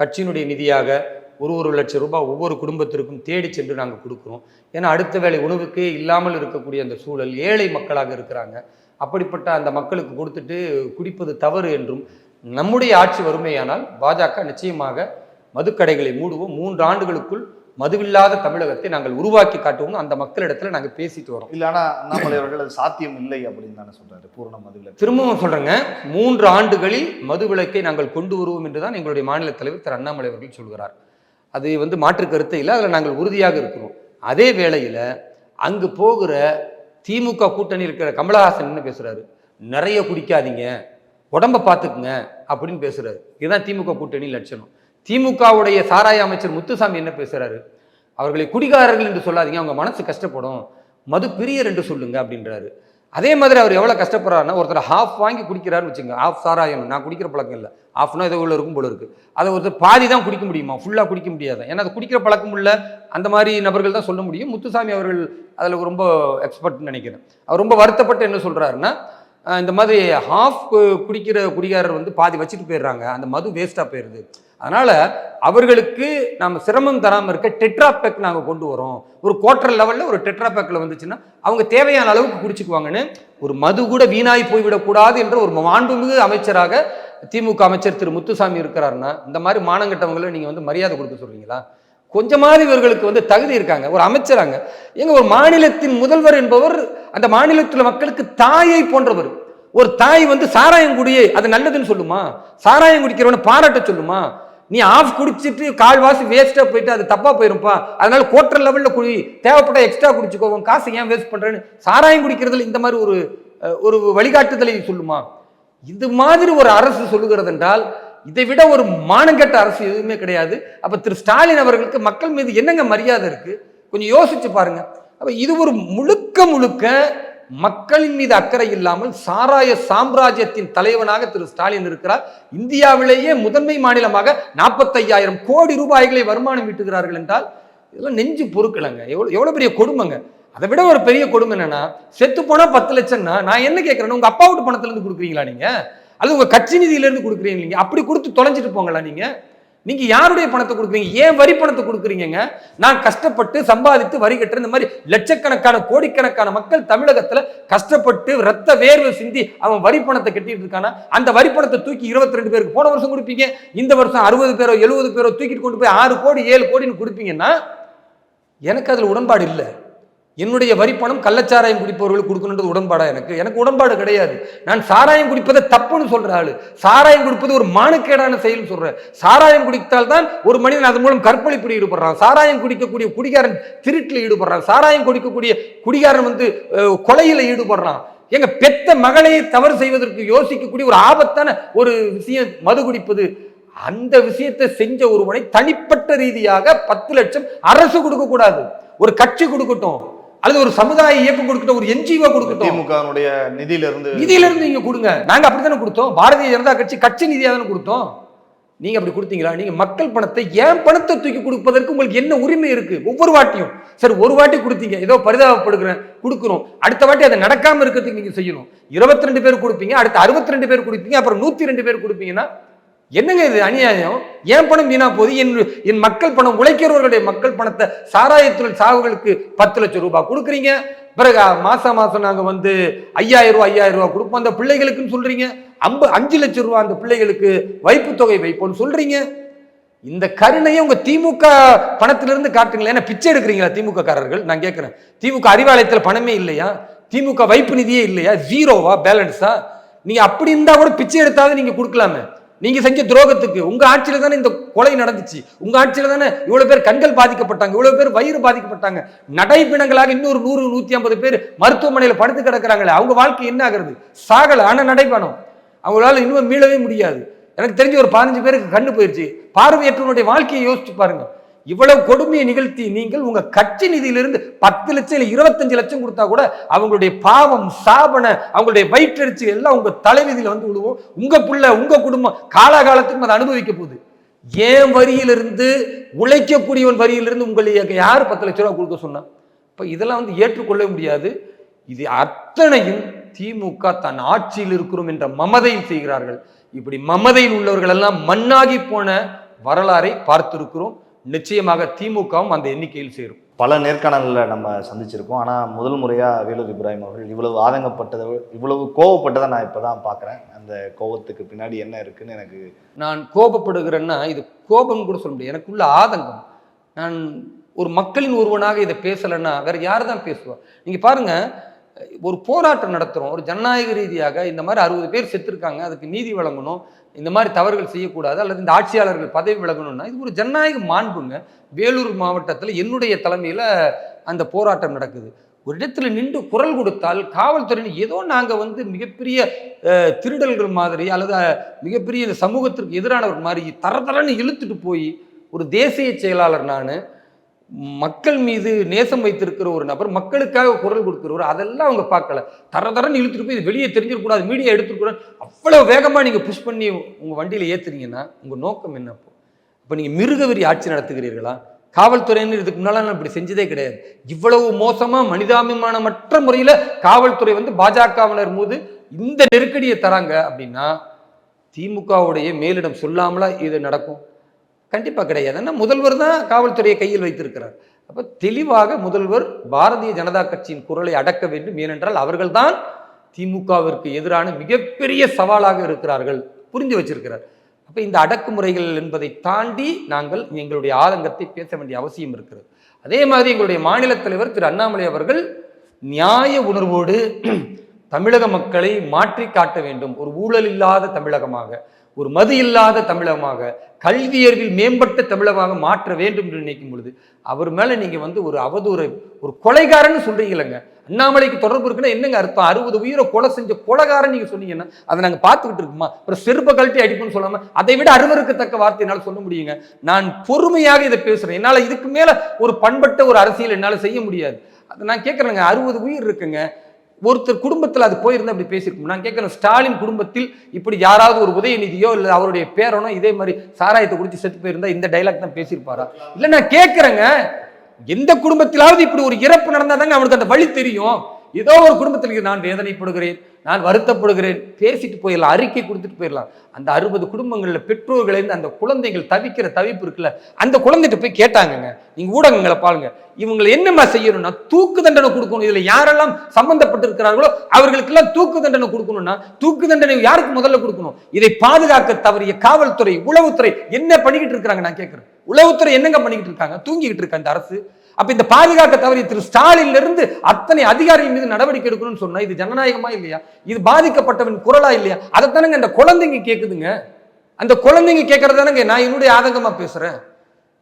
கட்சியினுடைய நிதியாக ஒரு லட்சம் ரூபாய் ஒவ்வொரு குடும்பத்திற்கும் தேடி சென்று நாங்கள் கொடுக்குறோம். ஏன்னா அடுத்த வேளை உணவுக்கே இல்லாமல் இருக்கக்கூடிய அந்த சூழல், ஏழை மக்களாக இருக்கிறாங்க. அப்படிப்பட்ட அந்த மக்களுக்கு கொடுத்துட்டு குடிப்பது தவறு என்றும், நம்முடைய ஆட்சி வறுமையானால் பாஜக நிச்சயமாக மதுக்கடைகளை மூடுவோம், 3 ஆண்டுகளுக்குள் மதுவில்லாத தமிழகத்தை நாங்கள் உருவாக்கி காட்டுவோம், அந்த மக்களிடத்துல நாங்கள் பேசிட்டு வரோம். இல்ல, ஆனா அண்ணாமலை அவர்கள் அது சாத்தியம் இல்லை அப்படின்னு தானே சொல்றாரு. பூரண மதுவிலக்கு திரும்பவும் சொல்றேங்க, 3 ஆண்டுகளில் மதுவிலக்கை நாங்கள் கொண்டு வருவோம் என்றுதான் எங்களுடைய மாநில தலைவர் திரு அண்ணாமலை அவர்கள் சொல்கிறார். அது மாற்று கருத்தை இல்லை, அதில் நாங்கள் உறுதியாக இருக்கிறோம். அதே வேளையில் அங்கு போகிற திமுக கூட்டணி இருக்கிற கமலஹாசன் என்ன பேசுறாரு, நிறைய குடிக்காதீங்க, உடம்ப பார்த்துக்குங்க அப்படின்னு பேசுறாரு. இதுதான் திமுக கூட்டணி லட்சணம். திமுகவுடைய சாராய அமைச்சர் முத்துசாமி என்ன பேசுறாரு, அவர்களை குடிகாரர்கள் என்று சொல்லாதீங்க, அவங்க மனசு கஷ்டப்படும், மது பிரியர் என்று சொல்லுங்க அப்படின்றாரு. அதே மாதிரி அவர் எவ்வளோ கஷ்டப்படுறாருன்னா, ஒருத்தர் ஹாஃப் வாங்கி குடிக்கிறாருன்னு வச்சுங்க, ஹாஃப் சாராயம், நான் குடிக்கிற பழக்கம் இல்லை, ஹாஃப்னா ஏதோ உள்ள இருக்கும் போல இருக்கு, அதை ஒருத்தர் பாதி தான் குடிக்க முடியுமா, ஃபுல்லாக குடிக்க முடியாது. ஏன்னா அது குடிக்கிற பழக்கம் உள்ள அந்த மாதிரி நபர்கள் தான் சொல்ல முடியும். முத்துசாமி அவர்கள் அதில் ரொம்ப எக்ஸ்பர்ட்னு நினைக்கிறேன். அவர் ரொம்ப வருத்தப்பட்டு என்ன சொல்கிறாருன்னா, இந்த மாதிரி ஹாஃப் குடிக்கிற குடிகாரர் வந்து பாதி வச்சுட்டு போயிடுறாங்க, அந்த மது வேஸ்ட்டாக போயிடுது, அதனால் அவர்களுக்கு நம்ம சிரமம் தராமல் இருக்க டெட்ராபேக் நாங்கள் கொண்டு வரோம், ஒரு குவார்டர் லெவலில் ஒரு டெட்ராபேக்கில் வந்துச்சுன்னா அவங்க தேவையான அளவுக்கு குடிச்சுக்குவாங்கன்னு, ஒரு மது கூட வீணாய் போய்விடக்கூடாது என்ற ஒரு மாண்புமிகு அமைச்சராக திமுக அமைச்சர் திரு முத்துசாமி இருக்கிறாருன்னா, இந்த மாதிரி மானங்கட்டவங்களை நீங்கள் வந்து மரியாதை கொடுக்க சொல்கிறீங்களா? கொஞ்சமாவது இவர்களுக்கு வந்து தகுதி இருக்காங்க. ஒரு அமைச்சராங்க, எங்க ஒரு மாநிலத்தின் முதல்வர் என்பவர் அந்த மாநிலத்தில் மக்களுக்கு தாயை போன்றவர். ஒரு தாய் வந்து சாராயம் குடியே அது நல்லதுன்னு சொல்லுமா? சாராயம் குடிக்கிறவனை பாராட்ட சொல்லுமா? நீ ஆஃப் குடிச்சிட்டு கால்வாசி வேஸ்டா போயிட்டு அது தப்பா போயிருப்பா, அதனால குவார்டர் லெவல்ல குடி, தேவைப்பட்ட எக்ஸ்ட்ரா குடிச்சுக்கோ, காசு ஏன் வேஸ்ட் பண்றேன்னு சாராயம் குடிக்கிறதுல இந்த மாதிரி ஒரு வழிகாட்டுதலை சொல்லுமா? இது மாதிரி ஒரு அரசு சொல்லுகிறது என்றால் இதை விட ஒரு மானங்கெட்ட அரசு எதுவுமே கிடையாது. அப்ப திரு ஸ்டாலின் அவர்களுக்கு மக்கள் மீது என்னங்க மரியாதை இருக்கு? கொஞ்சம் யோசிச்சு பாருங்க. அப்ப இது ஒரு முழுக்க மக்களின் மீது அக்கறை இல்லாமல் சாராய சாம்ராஜ்யத்தின் தலைவனாக திரு ஸ்டாலின் இருக்கிறார். இந்தியாவிலேயே முதன்மை மாநிலமாக 45,000 கோடி ரூபாய்களை வருமானம் ஈட்டுகிறார்கள் என்றால் இதெல்லாம் நெஞ்சு பொறுக்கலங்க. எவ்வளவு பெரிய கொடுமைங்க. அதை விட ஒரு பெரிய கொடுமை என்னன்னா, செத்து போனா 10 லட்சம்னா நான் என்ன கேட்கிறேன்னா, உங்க அப்பா வீட்டு பணத்துல இருந்து கொடுக்குறீங்களா நீங்க, அல்லது உங்க கட்சி நிதியில இருந்து கொடுக்குறீங்க? அப்படி கொடுத்து தொலைஞ்சிட்டு போங்களா நீங்க யாருடைய பணத்தை கொடுக்குறீங்க? ஏன் வரி பணத்தை கொடுக்குறீங்க? நான் கஷ்டப்பட்டு சம்பாதித்து வரி கட்டுற இந்த மாதிரி லட்சக்கணக்கான கோடிக்கணக்கான மக்கள் தமிழகத்துல கஷ்டப்பட்டு ரத்த வேர்வை சிந்தி அவன் வரி பணத்தை கட்டிட்டு இருக்கானா, அந்த வரி பணத்தை தூக்கி 22 பேருக்கு போன வருஷம் கொடுப்பீங்க, இந்த வருஷம் 60 பேரோ 70 பேரோ தூக்கிட்டு கொண்டு போய் 6 கோடி 7 கோடின்னு கொடுப்பீங்கன்னா எனக்கு அதுல உடன்பாடு இல்லை. என்னுடைய வரி பணம் கள்ளச்சாராயம் குடிப்பவர்களுக்கு கொடுக்கணுன்றது உடன்பாடா? எனக்கு உடன்பாடு கிடையாது. நான் சாராயம் குடிப்பதை தப்புன்னு சொல்ற ஆளு. சாராயம் குடிப்பது ஒரு மானக்கேடான செயல் சொல்றேன். சாராயம் குடித்தால் தான் ஒரு மனிதன் அதன் மூலம் கற்பழிப்பில் ஈடுபடுறான். சாராயம் குடிக்கக்கூடிய குடிகாரன் திருட்டில் ஈடுபடுறான். சாராயம் குடிக்கக்கூடிய குடிகாரன் வந்து கொலையில ஈடுபடுறான். எங்க பெத்த மகளையை தவறு செய்வதற்கு யோசிக்கக்கூடிய ஒரு ஆபத்தான ஒரு விஷயம் மது குடிப்பது. அந்த விஷயத்தை செஞ்ச ஒருவனை தனிப்பட்ட ரீதியாக 10 லட்சம் அரசு கொடுக்க கூடாது, ஒரு கட்சி கொடுக்கட்டும், அல்லது ஒரு சமுதாய இயக்கம் கொடுக்கட்டும், ஒரு என்ஜிஓ கொடுக்கட்டும். திமுகவுடைய நிதியில இருந்து நீங்க கொடுங்க. நாங்க அப்படித்தானே கொடுத்தோம். பாரதிய ஜனதா கட்சி நிதியா தானே கொடுத்தோம். நீங்க அப்படி கொடுத்தீங்களா? நீங்க மக்கள் பணத்தை, ஏன் பணத்தை தூக்கி கொடுப்பதற்கு உங்களுக்கு என்ன உரிமை இருக்கு? ஒவ்வொரு வாட்டியும் சரி, ஒரு வாட்டி கொடுத்தீங்க, ஏதோ பரிதாபப்படுகிறேன் கொடுக்குறோம், அடுத்த வாட்டி அதை நடக்காம இருக்கிறதுக்கு நீங்க செய்யணும். 22 பேர் கொடுப்பீங்க, அடுத்த 62 பேர் கொடுப்பீங்க, அப்புறம் 102 பேர் கொடுப்பீங்கன்னா என்னங்க இது அநியாயம்? ஏன் பணம் வீணா போகுது? என் மக்கள் பணம், உழைக்கிறவர்களுடைய மக்கள் பணத்தை சாராயத்துறை சாவுகளுக்கு 10 லட்சம் ரூபாய் கொடுக்குறீங்க. பிறகு மாசம் நாங்க வந்து 5,000 ரூபாய் கொடுப்போம் அந்த பிள்ளைகளுக்குன்னு சொல்றீங்க. 5 லட்சம் ரூபாய் அந்த பிள்ளைகளுக்கு வைப்பு தொகை வைப்போம்னு சொல்றீங்க. இந்த கருணையை உங்க திமுக பணத்திலிருந்து காட்டுங்களேன். ஏன்னா பிச்சை எடுக்கிறீங்களா திமுக காரர்கள்? நான் கேட்கிறேன், திமுக அறிவாலயத்தில் பணமே இல்லையா? திமுக வைப்பு நிதியே இல்லையா? ஜீரோவா, பேலன்ஸா? நீங்க அப்படி இருந்தா கூட பிச்சை எடுத்தாவது நீங்க கொடுக்கலாமே. நீங்க செஞ்ச துரோகத்துக்கு. உங்க ஆட்சியில தானே இந்த கொலை நடந்துச்சு, உங்க ஆட்சியில தானே இவ்வளவு பேர் கண்கள் பாதிக்கப்பட்டாங்க, இவ்வளவு பேர் வயிறு பாதிக்கப்பட்டாங்க, நடைப்பிணங்களாக இன்னொரு 100-150 பேர் மருத்துவமனையில படுத்து கிடக்குறாங்களே, அவங்க வாழ்க்கை என்ன ஆகுறது? சாகல, ஆனா நடைபெறும். அவங்களால இன்னும் மீளவே முடியாது. எனக்கு தெரிஞ்ச ஒரு 15 பேருக்கு கண்ணு போயிருச்சு. பார்வையற்றவனுடைய வாழ்க்கையை யோசிச்சு பாருங்க. இவ்வளவு கொடுமையை நிகழ்த்தி நீங்கள் உங்க கட்சி நிதியிலிருந்து 10 லட்சம் இல்ல 25 லட்சம் கொடுத்தா கூட அவங்களுடைய பாவம், சாபன, அவங்களுடைய வயிற்றெரிச்சி எல்லாம் உங்க தலைவிதியில வந்து விடுவோம். உங்க புள்ள, உங்க குடும்பம் காலாகாலத்துக்கும் அதை அனுபவிக்க போகுது. ஏன் வரியிலிருந்து, உழைக்கக்கூடியவன் வரியிலிருந்து உங்களுக்கு யார் 10 லட்சம் ரூபாய் கொடுக்க சொன்னா? இப்ப இதெல்லாம் வந்து ஏற்றுக்கொள்ள முடியாது. இது அத்தனையும் திமுக தன் ஆட்சியில் இருக்கிறோம் என்ற மமதையில் செய்கிறார்கள். இப்படி மமதையில் உள்ளவர்கள் எல்லாம் மண்ணாகி போன வரலாறை பார்த்திருக்கிறோம். நிச்சயமாக திமுகவும் அந்த எண்ணிக்கையில் சேரும். பல நேர்காணலில் நம்ம சந்திச்சிருக்கோம். ஆனால் முதல் முறையாக வேலூர் இப்ராஹிம் அவர்கள் இவ்வளவு ஆதங்கப்பட்டதை, இவ்வளவு கோவப்பட்டதை நான் இப்போ தான் பார்க்குறேன். அந்த கோபத்துக்கு பின்னாடி என்ன இருக்குன்னு எனக்கு, நான் கோபப்படுகிறேன்னா இது கோபம் கூட சொல்ல முடியாது, எனக்குள்ள ஆதங்கம். நான் ஒரு மக்களின் ஒருவனாக இதை பேசலைன்னா வேற யார் தான் பேசுவா? நீங்க பாருங்க, ஒரு போராட்டம் நடத்துகிறோம், ஒரு ஜனநாயக ரீதியாக இந்த மாதிரி 60 பேர் செத்துருக்காங்க, அதுக்கு நீதி வழங்கணும், இந்த மாதிரி தவறுகள் செய்யக்கூடாது, அல்லது இந்த ஆட்சியாளர்கள் பதவி விலகணும்னா இது ஒரு ஜனநாயக மாண்புங்க. வேலூர் மாவட்டத்தில் என்னுடைய தலைமையில் அந்த போராட்டம் நடக்குது. ஒரு இடத்துல நின்று குரல் கொடுத்தால் காவல்துறையின் ஏதோ நாங்கள் வந்து மிகப்பெரிய திருடல்கள் மாதிரி அல்லது மிகப்பெரிய இந்த சமூகத்திற்கு எதிரானவர் மாதிரி தரன்னு இழுத்துட்டு போய், ஒரு தேசிய செயலாளர் நான், மக்கள் மீது நேசம் வைத்திருக்கிற ஒரு நபர், மக்களுக்காக குரல் கொடுக்கிறவர், அதெல்லாம் அவங்க பார்க்கல. தரன்னு இழுத்துட்டு போய் இது வெளியே தெரிஞ்சிடக்கூடாது, மீடியா எடுத்துக்கூடாது, அவ்வளவு வேகமா நீங்க புஷ் பண்ணி உங்க வண்டியில ஏத்துறீங்கன்னா உங்க நோக்கம் என்ன? அப்ப நீங்க மிருகவெறி ஆட்சி நடத்துகிறீர்களா? காவல்துறைன்னு இதுக்கு முன்னால இப்படி செஞ்சதே கிடையாது. இவ்வளவு மோசமா மனிதாபிமானமற்ற முறையில காவல்துறை வந்து பாஜகவினர் மீது இந்த நெருக்கடியை தராங்க அப்படின்னா திமுகவுடைய மேலிடம் சொல்லாமலா இது நடக்கும்? கண்டிப்பா கிடையாது. ஏன்னா முதல்வர் தான் காவல்துறையை கையில் வைத்திருக்கிறார். அப்ப தெளிவாக முதல்வர் பாரதிய ஜனதா கட்சியின் குரலை அடக்க வேண்டும். ஏனென்றால் அவர்கள்தான் திமுகவிற்கு எதிரான மிகப்பெரிய சவாலாக இருக்கிறார்கள், புரிஞ்சு வச்சிருக்கிறார். அப்ப இந்த அடக்குமுறைகள் என்பதை தாண்டி நாங்கள் எங்களுடைய ஆதங்கத்தை பேச வேண்டிய அவசியம் இருக்கிறது. அதே மாதிரி எங்களுடைய மாநில தலைவர் திரு அண்ணாமலை அவர்கள் நியாய உணர்வோடு தமிழக மக்களை மாற்றி காட்ட வேண்டும். ஒரு ஊழல் இல்லாத தமிழகமாக, ஒரு மது இல்லாத தமிழகமாக, கல்வியறிவில் மேம்பட்ட தமிழகமாக மாற்ற வேண்டும் என்று நினைக்கும் பொழுது அவர் மேல நீங்க வந்து ஒரு அவதூறு, ஒரு கொலைகாரன்னு சொல்றீங்களங்க. அண்ணாமலைக்கு தொடர்பு இருக்குன்னா என்னங்க அர்த்தம்? 60 உயிரை கொலை செஞ்ச கொலைகாரன் நீங்க சொன்னீங்கன்னா அதை நாங்க பார்த்துக்கிட்டு இருக்குமா? அப்புறம் செருப்ப கழட்டி அடிப்புன்னு சொல்லாம அதை விட அருவருக்கத்தக்க வார்த்தை என்னால் சொல்ல முடியுங்க. நான் பொறுமையாக இதை பேசுறேன். என்னால இதுக்கு மேல ஒரு பண்பட்ட ஒரு அரசியல் என்னால செய்ய முடியாது. அதை நான் கேட்கறேங்க. 60 உயிர் இருக்குங்க. ஒருத்தர் குடும்பத்தில் அது போயிருந்தா அப்படி பேசியிருக்கோம். நான் கேட்கிறேன், ஸ்டாலின் குடும்பத்தில் இப்படி யாராவது ஒரு உதயநிதியோ இல்லை அவருடைய பேரனோ இதே மாதிரி சாராயத்தை குடிச்சு செத்து போயிருந்தா இந்த டைலாக் தான் பேசியிருப்பாரா? இல்லை, நான் கேட்கிறேங்க, எந்த குடும்பத்திலாவது இப்படி ஒரு இறப்பு நடந்தாதாங்க அவனுக்கு அந்த வழி தெரியும். ஏதோ ஒரு குடும்பத்தில் நான் வேதனைப்படுகிறேன், நான் வருத்தப்படுகிறேன், பேசிட்டு போயிடலாம், அறிக்கை கொடுத்துட்டு போயிடலாம். அந்த 60 குடும்பங்களில் பெற்றோர்களை அந்த குழந்தைகள் தவிக்கிற தவிப்பு இருக்குல்ல, அந்த குழந்தைகிட்ட போய் கேட்டாங்கங்க. நீங்க ஊடகங்களை பாருங்க, இவங்களை என்னமா செய்யணும்னா தூக்கு தண்டனை கொடுக்கணும். இதுல யாரெல்லாம் சம்பந்தப்பட்டு இருக்கிறார்களோ அவர்களுக்கெல்லாம் தூக்கு தண்டனை கொடுக்கணும்னா தூக்கு தண்டனை யாருக்கு முதல்ல கொடுக்கணும்? இதை பாதுகாக்க தவறிய காவல்துறை, உளவுத்துறை என்ன பண்ணிக்கிட்டு இருக்காங்க? நான் கேட்கிறேன், உளவுத்துறை என்னங்க பண்ணிக்கிட்டு இருக்காங்க? தூங்கிக்கிட்டு இருக்க அந்த அரசு. அப்ப இந்த பாதுகாக்க தவறிய திரு ஸ்டாலின்ல இருந்து அத்தனை அதிகாரிகள் மீது நடவடிக்கை எடுக்கணும்னு சொன்னா இது ஜனநாயகமா இல்லையா? இது பாதிக்கப்பட்டவன் குரலா இல்லையா? அதைத்தானங்க அந்த குழந்தைங்க கேக்குதுங்க. அந்த குழந்தைங்க கேட்கறதானங்க நான் என்னுடைய ஆதங்கமா பேசுறேன்.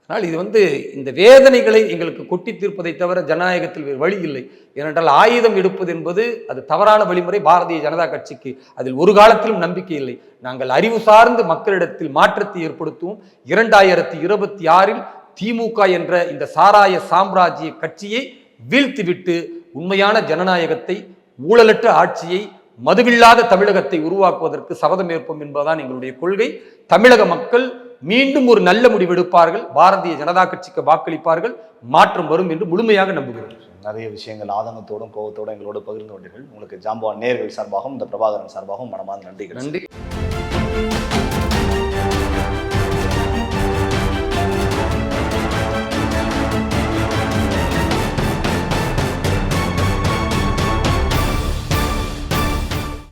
ஆனால் இது வந்து இந்த வேதனைகளை எங்களுக்கு கொட்டி தீர்ப்பதை தவிர ஜனநாயகத்தில் வேறு வழி இல்லை. ஏனென்றால் ஆயுதம் எடுப்பது என்பது அது தவறான வழிமுறை. பாரதிய ஜனதா கட்சிக்கு அதில் ஒரு காலத்திலும் நம்பிக்கை இல்லை. நாங்கள் அறிவு சார்ந்து மக்களிடத்தில் மாற்றத்தை ஏற்படுத்துவோம். 2026 திமுக என்ற இந்த சாராய சாம்ராஜ்ய கட்சியை வீழ்த்திவிட்டு உண்மையான ஜனநாயகத்தை, ஊழலற்ற ஆட்சியை, மதுவில்லாத தமிழகத்தை உருவாக்குவதற்கு சபதம் ஏற்போம் என்பதுதான் எங்களுடைய கொள்கை. தமிழக மக்கள் மீண்டும் ஒரு நல்ல முடிவெடுப்பார்கள், பாரதிய ஜனதா கட்சிக்கு வாக்களிப்பார்கள், மாற்றம் வரும் என்று முழுமையாக நம்புகிறோம். நிறைய விஷயங்கள் ஆதங்கத்தோடும் கோபத்தோடும் எங்களோடு பகிர்ந்து கொண்டீர்கள். உங்களுக்கு ஜாம்பவான் நேயர்கள் சார்பாகவும் இந்த பிரபாகரன் சார்பாகவும் மனமார்ந்த நன்றிகள். நன்றி.